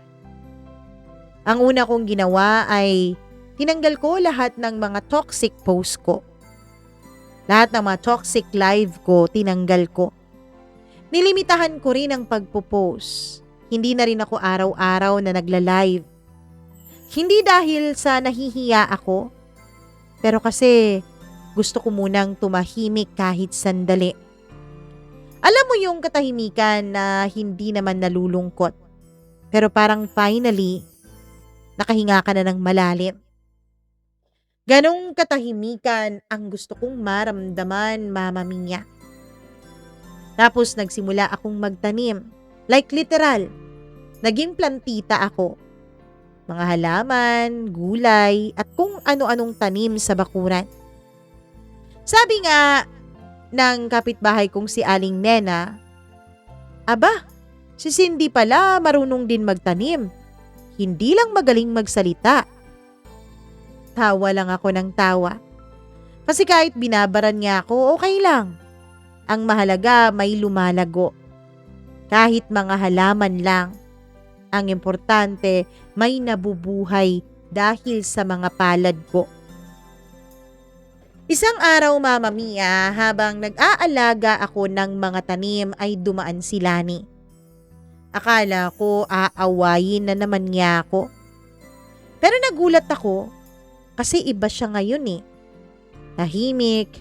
Ang una kong ginawa ay tinanggal ko lahat ng mga toxic post ko. Lahat ng mga toxic live ko, tinanggal ko. Nilimitahan ko rin ang pagpo-post. Hindi na rin ako araw-araw na nagla-live. Hindi dahil sa nahihiya ako, pero kasi gusto ko munang tumahimik kahit sandali. Alam mo yung katahimikan na hindi naman nalulungkot, pero parang finally, nakahinga ka na ng malalim. Ganong katahimikan ang gusto kong maramdaman, Mama Mia. Tapos nagsimula akong magtanim. Like literal, naging plantita ako. Mga halaman, gulay, at kung ano-anong tanim sa bakuran. Sabi nga ng kapitbahay kong si Aling Nena, "Aba, si Cindy pala marunong din magtanim. Hindi lang magaling magsalita." Tawa lang ako ng tawa. Kasi kahit binabaran niya ako, okay lang. Ang mahalaga may lumalago. Kahit mga halaman lang. Ang importante may nabubuhay dahil sa mga palad ko. Isang araw, Mama Mia, habang nag-aalaga ako ng mga tanim ay dumaan si Lani. Akala ko aawayin na naman niya ako. Pero nagulat ako kasi iba siya ngayon eh. Tahimik,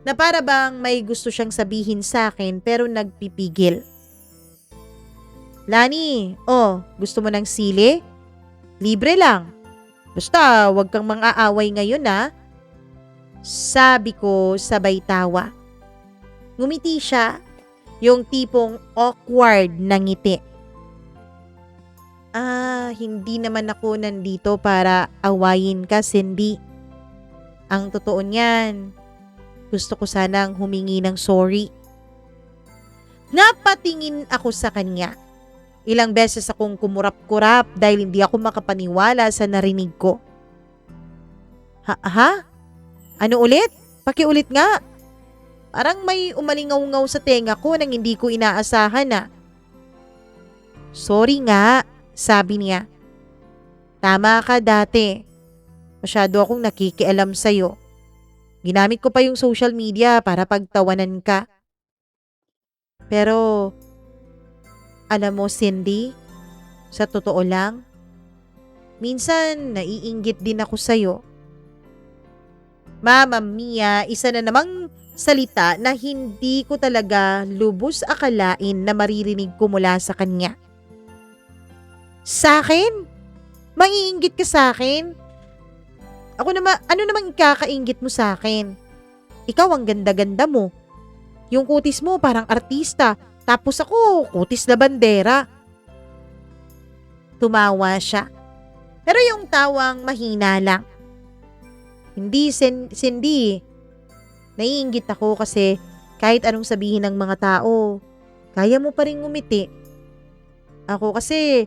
na para bang may gusto siyang sabihin sa akin pero nagpipigil. "Lani, gusto mo ng sili? Libre lang. Basta wag kang mang-aaway ngayon ha." Sabi ko sabay tawa. Ngumiti siya, yung tipong awkward na ngiti. Hindi naman ako nandito para awayin ka, Cindy. Ang totoo niyan, gusto ko sanang humingi ng sorry. Napatingin ako sa kanya. Ilang beses akong kumurap-kurap dahil hindi ako makapaniwala sa narinig ko. Ha? Ano ulit? Pakiulit nga. Parang may umalingaw-ngaw sa tenga ko nang hindi ko inaasahan na. "Sorry nga," sabi niya. "Tama ka dati. Masyado akong nakikialam sa'yo. Ginamit ko pa yung social media para pagtawanan ka. Pero, alam mo Cindy, sa totoo lang, minsan naiinggit din ako sa'yo." Mama Mia, isa na namang salita na hindi ko talaga lubos akalain na maririnig ko mula sa kanya. "Sa akin? Maiinggit ka sa akin? Ano namang ikakainggit mo sa akin? Ikaw ang ganda-ganda mo. Yung kutis mo parang artista, tapos ako kutis na bandera." Tumawa siya. Pero yung tawang mahina lang. "Hindi, Cindy. Naiinggit ako kasi kahit anong sabihin ng mga tao, kaya mo pa rin ngumiti. Ako kasi,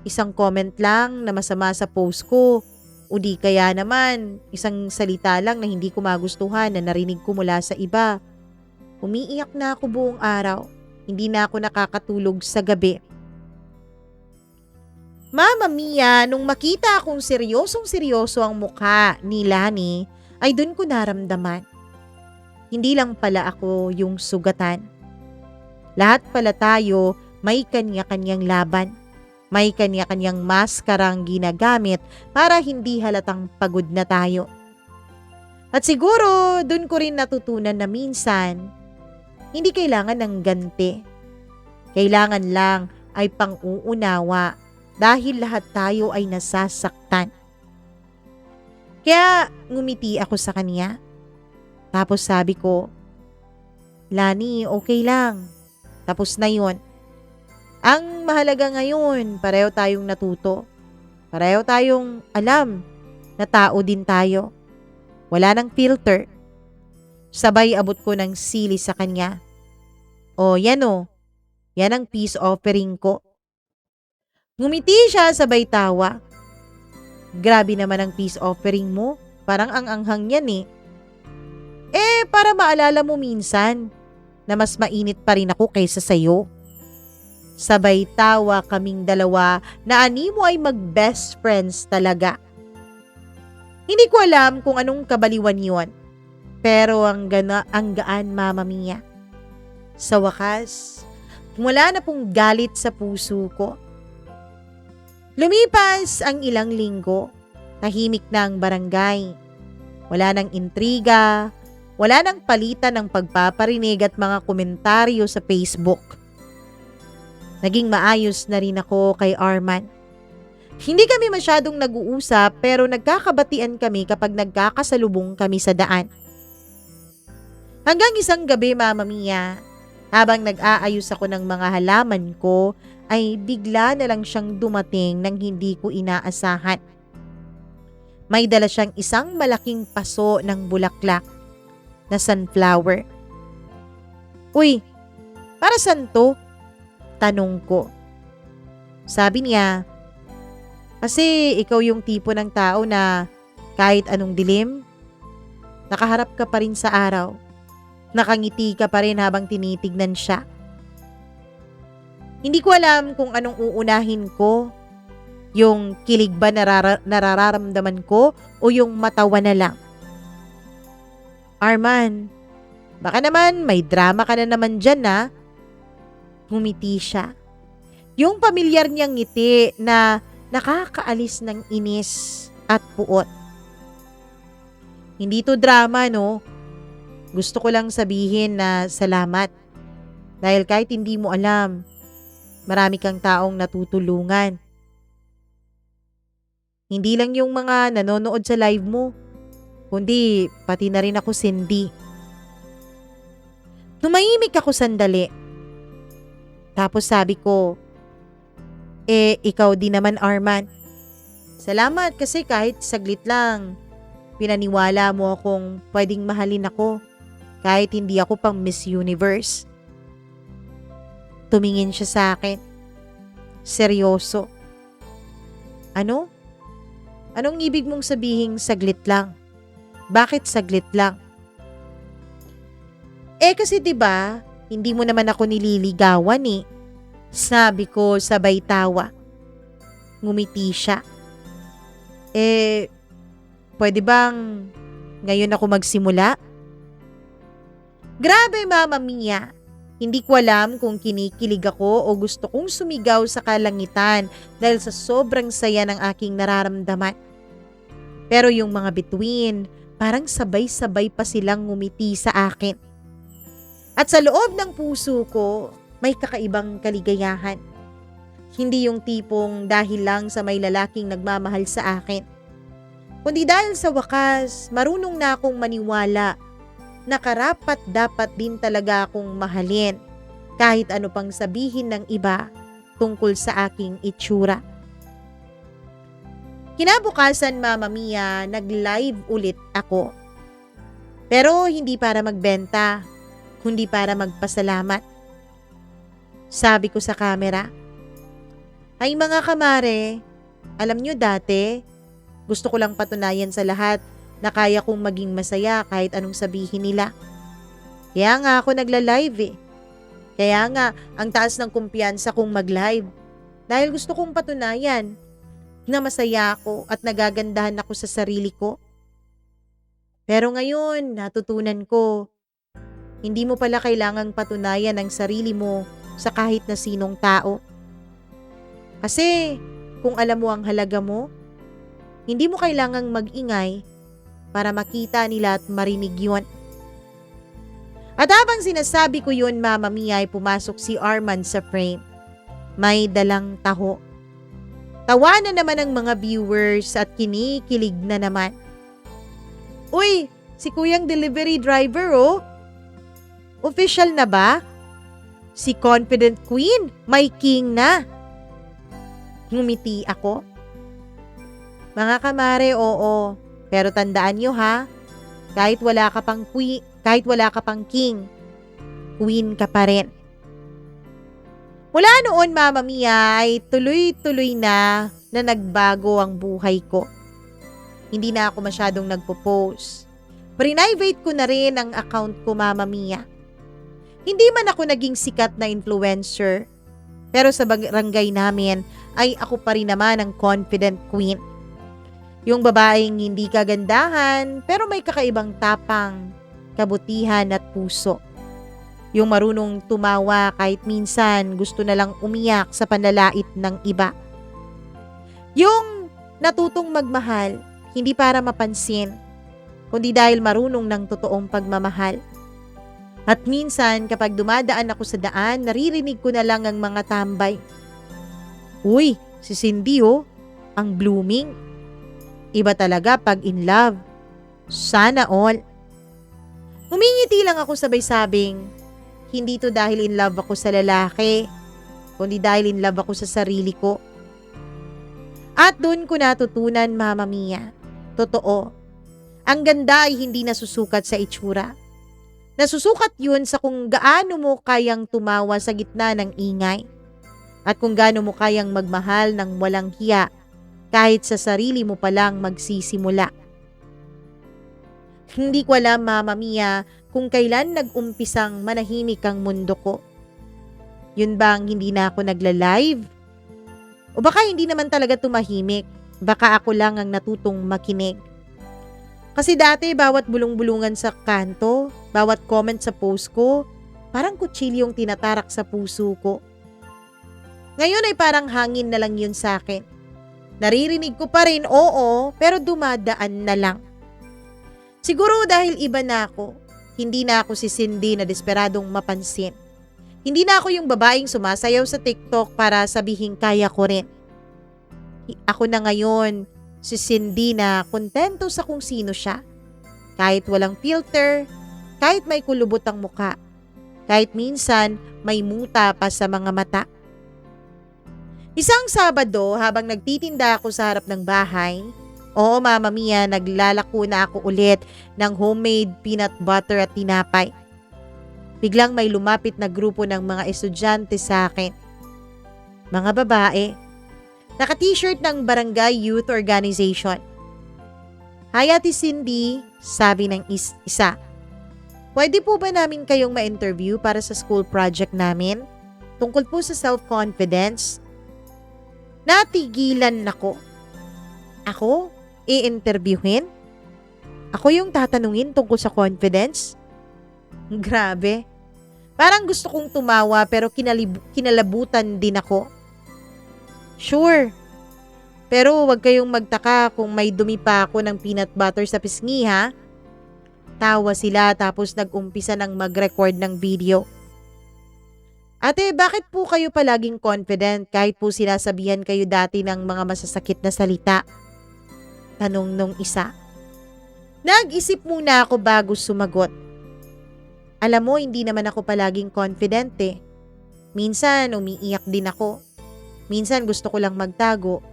isang comment lang na masama sa post ko, o di kaya naman, isang salita lang na hindi ko magustuhan na narinig ko mula sa iba. Umiiyak na ako buong araw. Hindi na ako nakakatulog sa gabi." Mama Mia, nung makita akong seryosong-seryoso ang mukha ni Lani, ay dun ko naramdaman. Hindi lang pala ako yung sugatan. Lahat pala tayo may kanya-kanyang laban. May kanya-kanyang maskarang ginagamit para hindi halatang pagod na tayo. At siguro, dun ko rin natutunan na minsan, hindi kailangan ng ganti. Kailangan lang ay pang-uunawa dahil lahat tayo ay nasasaktan. Kaya ngumiti ako sa kanya. Tapos sabi ko, "Lani, okay lang. Tapos na yun. Ang mahalaga ngayon, pareho tayong natuto. Pareho tayong alam na tao din tayo. Wala nang filter." Sabay abot ko ng sili sa kanya. Yan yan ang peace offering ko." Ngumiti siya sabay tawa. "Grabe naman ang peace offering mo. Parang ang anghang yan eh." Para maalala mo minsan na mas mainit pa rin ako kaysa sayo." Sabay tawa kaming dalawa na animo ay mag-best friends talaga. Hindi ko alam kung anong kabaliwan yon. Pero ang gaan, Mama Mia. Sa wakas, wala na pong galit sa puso ko. Lumipas ang ilang linggo, tahimik na ang barangay. Wala nang intriga, wala nang palitan ng pagpaparinig at mga komentaryo sa Facebook. Naging maayos na rin ako kay Arman. Hindi kami masyadong nag-uusap pero nagkakabatian kami kapag nagkakasalubong kami sa daan. Hanggang isang gabi, Mama Mia, habang nag-aayos ako ng mga halaman ko, ay bigla na lang siyang dumating nang hindi ko inaasahan. May dala siyang isang malaking paso ng bulaklak na sunflower. Uy, para saan to? Tanong ko. Sabi niya, kasi ikaw yung tipo ng tao na kahit anong dilim, nakaharap ka pa rin sa araw. Nakangiti ka pa rin habang tinitignan siya. Hindi ko alam kung anong uunahin ko. Yung kilig ba nararamdaman ko o yung matawa na lang? Arman, baka naman may drama ka na naman dyan na. Ngumiti siya. Yung pamilyar niyang ngiti na nakakaalis ng inis at puot. Hindi to drama, no? Gusto ko lang sabihin na salamat. Dahil kahit hindi mo alam, marami kang taong natutulungan. Hindi lang yung mga nanonood sa live mo, kundi pati na rin ako, Cindy. Tumahimik ako sandali. Tapos sabi ko, ikaw din naman, Arman. Salamat kasi kahit saglit lang, pinaniwala mo akong pwedeng mahalin ako kahit hindi ako pang Miss Universe. Tumingin siya sa akin. Seryoso. Ano? Anong ibig mong sabihing saglit lang? Bakit saglit lang? Kasi 'di ba, hindi mo naman ako nililigawan eh. Sabi ko sabay tawa. Ngumiti siya. Pwede bang ngayon ako magsimula? Grabe, Mama Mia. Hindi ko alam kung kinikilig ako o gusto kong sumigaw sa kalangitan dahil sa sobrang saya ng aking nararamdaman. Pero yung mga bituin, parang sabay-sabay pa silang ngumiti sa akin. At sa loob ng puso ko, may kakaibang kaligayahan. Hindi yung tipong dahil lang sa may lalaking nagmamahal sa akin. Kundi dahil sa wakas, marunong na akong maniwala na karapat dapat din talaga akong mahalin kahit ano pang sabihin ng iba tungkol sa aking itsura. Kinabukasan, Mama Mia, nag-live ulit ako. Pero hindi para magbenta, kundi para magpasalamat. Sabi ko sa camera, ay mga kamare, alam nyo dati, gusto ko lang patunayan sa lahat na kaya kong maging masaya kahit anong sabihin nila. Kaya nga ako nagla-live eh. Kaya nga ang taas ng kumpiyansa kong mag-live. Dahil gusto kong patunayan na masaya ako at nagagandahan ako sa sarili ko. Pero ngayon, natutunan ko, hindi mo pala kailangang patunayan ang sarili mo sa kahit na sinong tao. Kasi kung alam mo ang halaga mo, hindi mo kailangang mag-ingay para makita nila at marinig yun. At habang sinasabi ko yun, Mama Mia, ay pumasok si Arman sa frame. May dalang taho. Tawa na naman ang mga viewers at kinikilig na naman. Uy, si Kuyang delivery driver oh. Official na ba? Si Confident Queen, may king na. Ngumiti ako. Mga kamare, oo. Pero tandaan nyo ha, kahit wala ka pang king, queen ka pa rin. Mula noon, Mama Mia, ay tuloy-tuloy na nagbago ang buhay ko. Hindi na ako masyadong nagpo-post. Private ko na rin ang account ko, Mama Mia. Hindi man ako naging sikat na influencer, pero sa barangay namin ay ako pa rin naman ang confident queen. Yung babaeng hindi kagandahan pero may kakaibang tapang, kabutihan at puso. Yung marunong tumawa kahit minsan gusto na lang umiyak sa panlalait ng iba. Yung natutong magmahal, hindi para mapansin, kundi dahil marunong ng totoong pagmamahal. At minsan kapag dumadaan ako sa daan, naririnig ko na lang ang mga tambay. Uy, si Cindy ang blooming. Iba talaga pag in love. Sana all. Humingiti lang ako sabay sabing, hindi to dahil in love ako sa lalaki, kundi dahil in love ako sa sarili ko. At doon ko natutunan, Mama Mia, totoo, ang ganda ay hindi nasusukat sa itsura. Nasusukat yun sa kung gaano mo kayang tumawa sa gitna ng ingay at kung gaano mo kayang magmahal ng walang hiya kahit sa sarili mo palang magsisimula. Hindi ko alam, Mama Mia, kung kailan nag-umpisang manahimik ang mundo ko. Yun bang hindi na ako nagla-live? O baka hindi naman talaga tumahimik, baka ako lang ang natutong makinig. Kasi dati bawat bulong-bulungan sa kanto, bawat comment sa post ko, parang kutsilyong tinatarak sa puso ko. Ngayon ay parang hangin na lang yun sa akin. Naririnig ko pa rin, oo, pero dumadaan na lang. Siguro dahil iba na ako, hindi na ako si Cindy na desperadong mapansin. Hindi na ako yung babaeng sumasayaw sa TikTok para sabihin kaya ko rin. Ako na ngayon, si Cindy na kontento sa kung sino siya. Kahit walang filter, kahit may kulubot ang muka, kahit minsan may muta pa sa mga mata. Isang Sabado habang nagtitinda ako sa harap ng bahay, oo Mama Mia, naglalako na ako ulit ng homemade peanut butter at tinapay. Biglang may lumapit na grupo ng mga estudyante sa akin. Mga babae. Naka-t-shirt ng Barangay Youth Organization. Hi Ate Cindy, sabi ng isa. Pwede po ba namin kayong ma-interview para sa school project namin? Tungkol po sa self-confidence? Natigilan ako. Ako? I-interviewin? Ako yung tatanungin tungkol sa confidence? Grabe. Parang gusto kong tumawa pero kinalabutan din ako. Sure. Pero wag kayong magtaka kung may dumi pa ako ng peanut butter sa pisngi ha. Tawa sila tapos nag-umpisa ng mag-record ng video. Ate, bakit po kayo palaging confident kahit po sinasabihan kayo dati ng mga masasakit na salita? Tanong nung isa. Nag-isip muna ako bago sumagot. Alam mo, hindi naman ako palaging confident eh. Minsan umiiyak din ako. Minsan gusto ko lang magtago.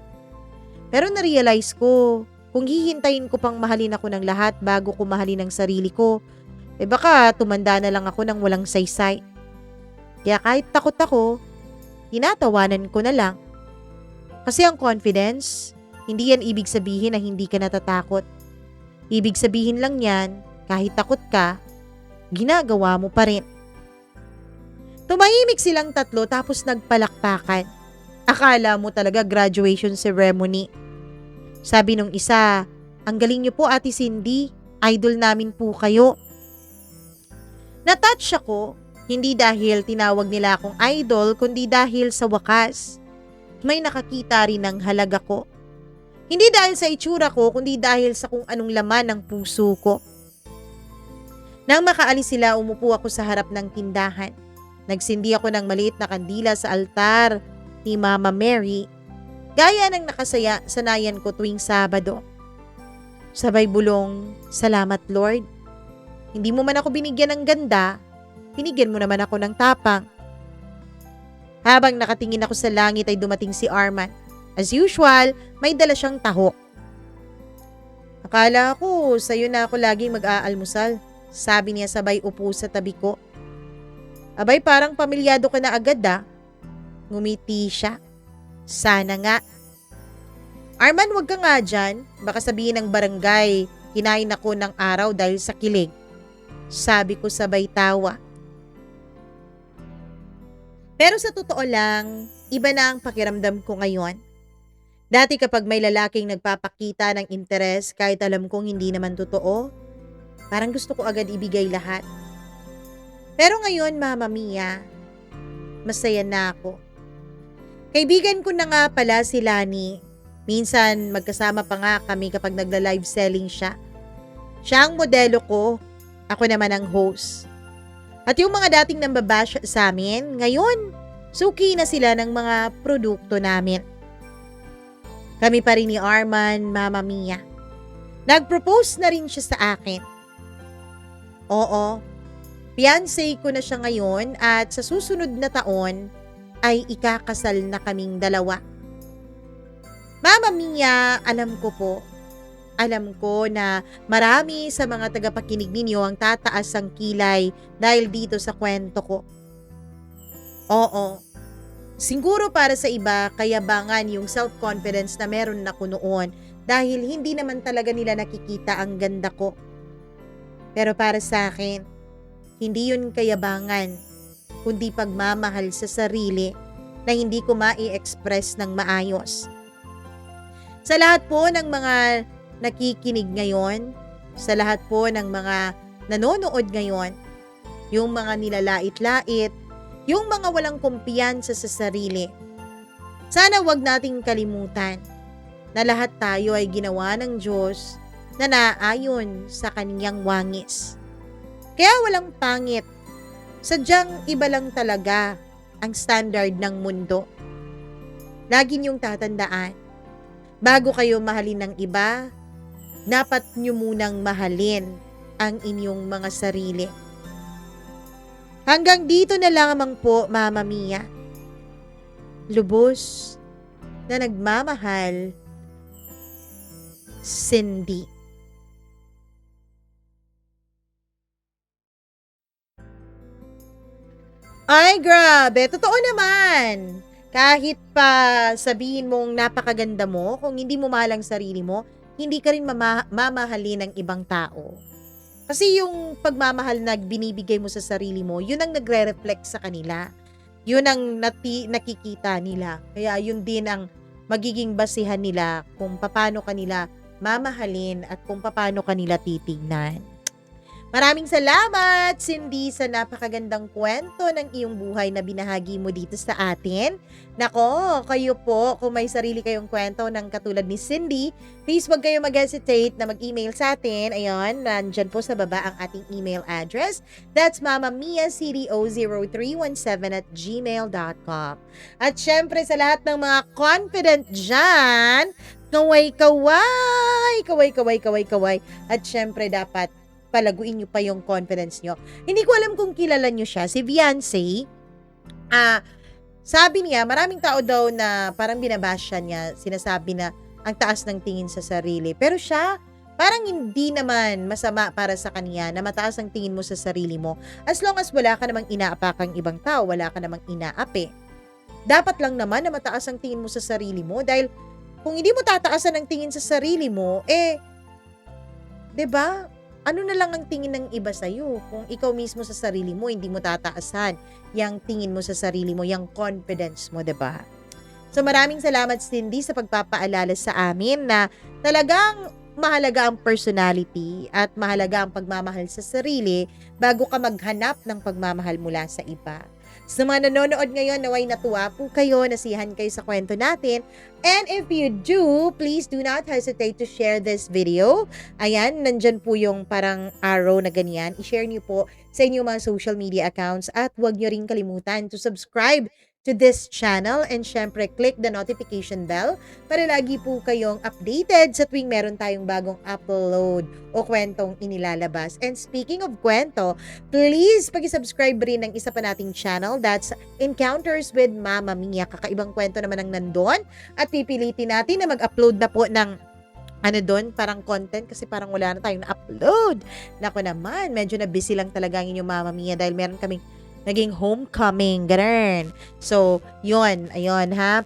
Pero na-realize ko, kung hihintayin ko pang mahalin ako ng lahat bago ko mahalin ang sarili ko, baka tumanda na lang ako ng walang saysay. Kaya kahit takot ako, tinatawanan ko na lang. Kasi ang confidence, hindi yan ibig sabihin na hindi ka natatakot. Ibig sabihin lang yan, kahit takot ka, ginagawa mo pa rin. Tumahimik silang tatlo tapos nagpalakpakan. Akala mo talaga graduation ceremony. Sabi nung isa, ang galing niyo po Ate Cindy, idol namin po kayo. Natouch ako, hindi dahil tinawag nila akong idol, kundi dahil sa wakas, may nakakita rin ng halaga ko. Hindi dahil sa itsura ko, kundi dahil sa kung anong laman ng puso ko. Nang makaalis sila, umupo ako sa harap ng tindahan. Nagsindi ako ng maliit na kandila sa altar ni Mama Mary, gaya ng sanayan ko tuwing Sabado. Sabay bulong, salamat Lord. Hindi mo man ako binigyan ng ganda, binigyan mo naman ako ng tapang. Habang nakatingin ako sa langit ay dumating si Arman. As usual, may dala siyang tahok. Akala ko, sa'yo na ako laging mag-aalmusal, sabi niya sabay upo sa tabi ko. Abay parang pamilyado ka na agad Ngumiti siya. Sana nga. Arman, wag ka nga dyan. Baka sabihin ng barangay, kinain ako ng araw dahil sa kilig. Sabi ko sabay tawa. Pero sa totoo lang, iba na ang pakiramdam ko ngayon. Dati kapag may lalaking nagpapakita ng interes kahit alam kong hindi naman totoo, parang gusto ko agad ibigay lahat. Pero ngayon, Mama Mia, masaya na ako. Kaibigan ko na nga pala si Lani. Minsan magkasama pa nga kami kapag nagla-live selling siya. Siya ang modelo ko, ako naman ang host. At yung mga dating nambabash sa amin, ngayon, suki na sila ng mga produkto namin. Kami pa rin ni Arman, Mama Mia. Nag-propose na rin siya sa akin. Oo, fiancé ko na siya ngayon at sa susunod na taon ay ikakasal na kaming dalawa. Mama Mia, alam ko po. Alam ko na marami sa mga tagapakinig ninyo ang tataas ang kilay dahil dito sa kwento ko. Oo, siguro para sa iba, kayabangan yung self-confidence na meron ako noon dahil hindi naman talaga nila nakikita ang ganda ko. Pero para sa akin, hindi yun kayabangan, kundi pagmamahal sa sarili na hindi ko mai-express ng maayos. Sa lahat po ng mga nakikinig ngayon, sa lahat po ng mga nanonood ngayon, yung mga nilalait-lait, yung mga walang kumpiyansa sa sarili, sana wag nating kalimutan na lahat tayo ay ginawa ng Diyos na naayon sa kaniyang wangis. Kaya walang pangit, sadyang iba lang talaga ang standard ng mundo. Lagi niyong tatandaan, bago kayo mahalin ng iba, dapat niyo munang mahalin ang inyong mga sarili. Hanggang dito na lamang po, Mama Mia. Lubos na nagmamahal, Cindy. Ay, grabe. Totoo naman. Kahit pa sabihin mong napakaganda mo, kung hindi mo mahal ang sarili mo, hindi ka rin mamahalin ng ibang tao. Kasi yung pagmamahal na binibigay mo sa sarili mo, yun ang nagre-reflect sa kanila. Yun ang nakikita nila. Kaya yun din ang magiging basihan nila kung paano kanila mamahalin at kung paano kanila titignan. Maraming salamat, Cindy, sa napakagandang kwento ng iyong buhay na binahagi mo dito sa atin. Nako, kayo po, kung may sarili kayong kwento ng katulad ni Cindy, please wag kayo mag-hesitate na mag-email sa atin. Ayun, nandyan po sa baba ang ating email address. That's mamamiacdo0317@gmail.com. At syempre sa lahat ng mga confident dyan, kaway. At syempre dapat palaguin nyo pa yung confidence nyo. Hindi ko alam kung kilala nyo siya. Si Beyonce, sabi niya, maraming tao daw na parang binabasya niya, sinasabi na ang taas ng tingin sa sarili. Pero siya, parang hindi naman masama para sa kanya na mataas ang tingin mo sa sarili mo. As long as wala ka namang inaapakang ibang tao, wala ka namang inaapi. Dapat lang naman na mataas ang tingin mo sa sarili mo dahil kung hindi mo tataasan ang tingin sa sarili mo, 'di ba? Ano na lang ang tingin ng iba sa'yo kung ikaw mismo sa sarili mo, hindi mo tataasan yung tingin mo sa sarili mo, yung confidence mo, diba? So maraming salamat, Cindy, sa pagpapaalala sa amin na talagang mahalaga ang personality at mahalaga ang pagmamahal sa sarili bago ka maghanap ng pagmamahal mula sa iba. Sa mga nanonood ngayon, naway natuwa po kayo, nasiyahan kayo sa kwento natin. And if you do, please do not hesitate to share this video. Ayan, nandyan po yung parang arrow na ganyan. I-share niyo po sa inyong mga social media accounts at huwag niyo rin kalimutan to subscribe to this channel and syempre click the notification bell para lagi po kayong updated sa tuwing meron tayong bagong upload o kwentong inilalabas. And speaking of kwento, please pag-subscribe rin ng isa pa nating channel, that's Encounters with Mama Mia. Kakaibang kwento naman ang nandun at pipilitin natin na mag-upload na po ng doon, parang content kasi parang wala na tayong na-upload. Nako naman, medyo na busy lang talaga ang inyong Mama Mia dahil meron kaming naging homecoming, ganun. So, yun, ayun ha,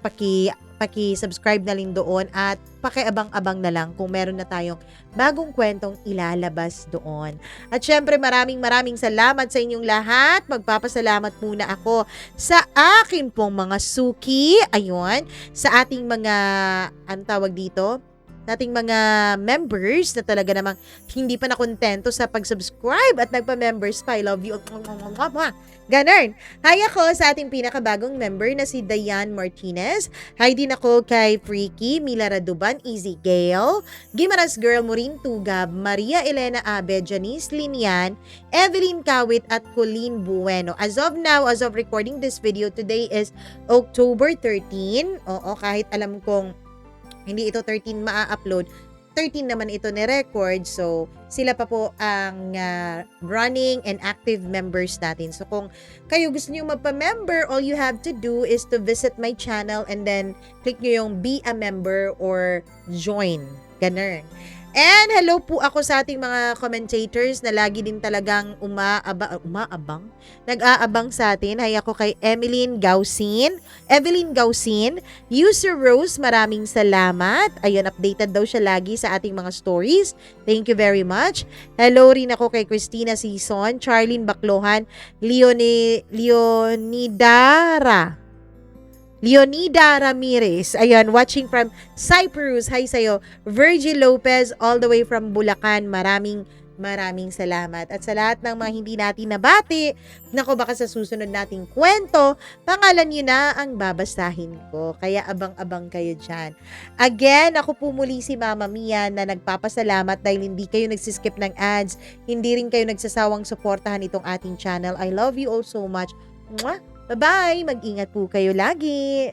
paki-subscribe na rin doon at pakiabang-abang na lang kung meron na tayong bagong kwentong ilalabas doon. At syempre maraming salamat sa inyong lahat. Magpapasalamat muna ako sa akin pong mga suki. Ayun, sa ating mga, ano tawag dito? Sa ating mga members na talaga namang hindi pa nakontento sa pag-subscribe at nagpa-members pa. I love you. Ganun. Hi ako sa ating pinakabagong member na si Diane Martinez. Hi din ako kay Freaky, Mila Raduban, Easy Gale, Gimaras Girl, Maureen Tugab, Maria Elena Abe, Janice Linian, Evelyn Kawit at Colleen Bueno. As of now, as of recording this video, today is October 13. Oo, kahit alam kong hindi ito 13 maa-upload, 13 naman ito ni-record. So, sila pa po ang running and active members natin. So, kung kayo gusto niyo magpa-member, all you have to do is to visit my channel and then click nyo yung be a member or join. Ganun. And hello po ako sa ating mga commentators na lagi din talagang nag-aabang sa atin. Hay ako kay Evelyn Gausin, User Rose, maraming salamat. Ayun, updated daw siya lagi sa ating mga stories. Thank you very much. Hello rin ako kay Christina Sison, Charlene Baclohan, Leonida Ramirez. Ayan, watching from Cyprus. Hi sa'yo. Virgil Lopez, all the way from Bulacan. Maraming salamat. At sa lahat ng mga hindi natin nabati, nako baka sa susunod nating kwento, pangalan nyo na ang babasahin ko. Kaya abang-abang kayo dyan. Again, ako po muli si Mama Mia na nagpapasalamat dahil hindi kayo nagsiskip ng ads, hindi rin kayo nagsasawang suportahan itong ating channel. I love you all so much. Mwah! Bye-bye! Mag-ingat po kayo lagi!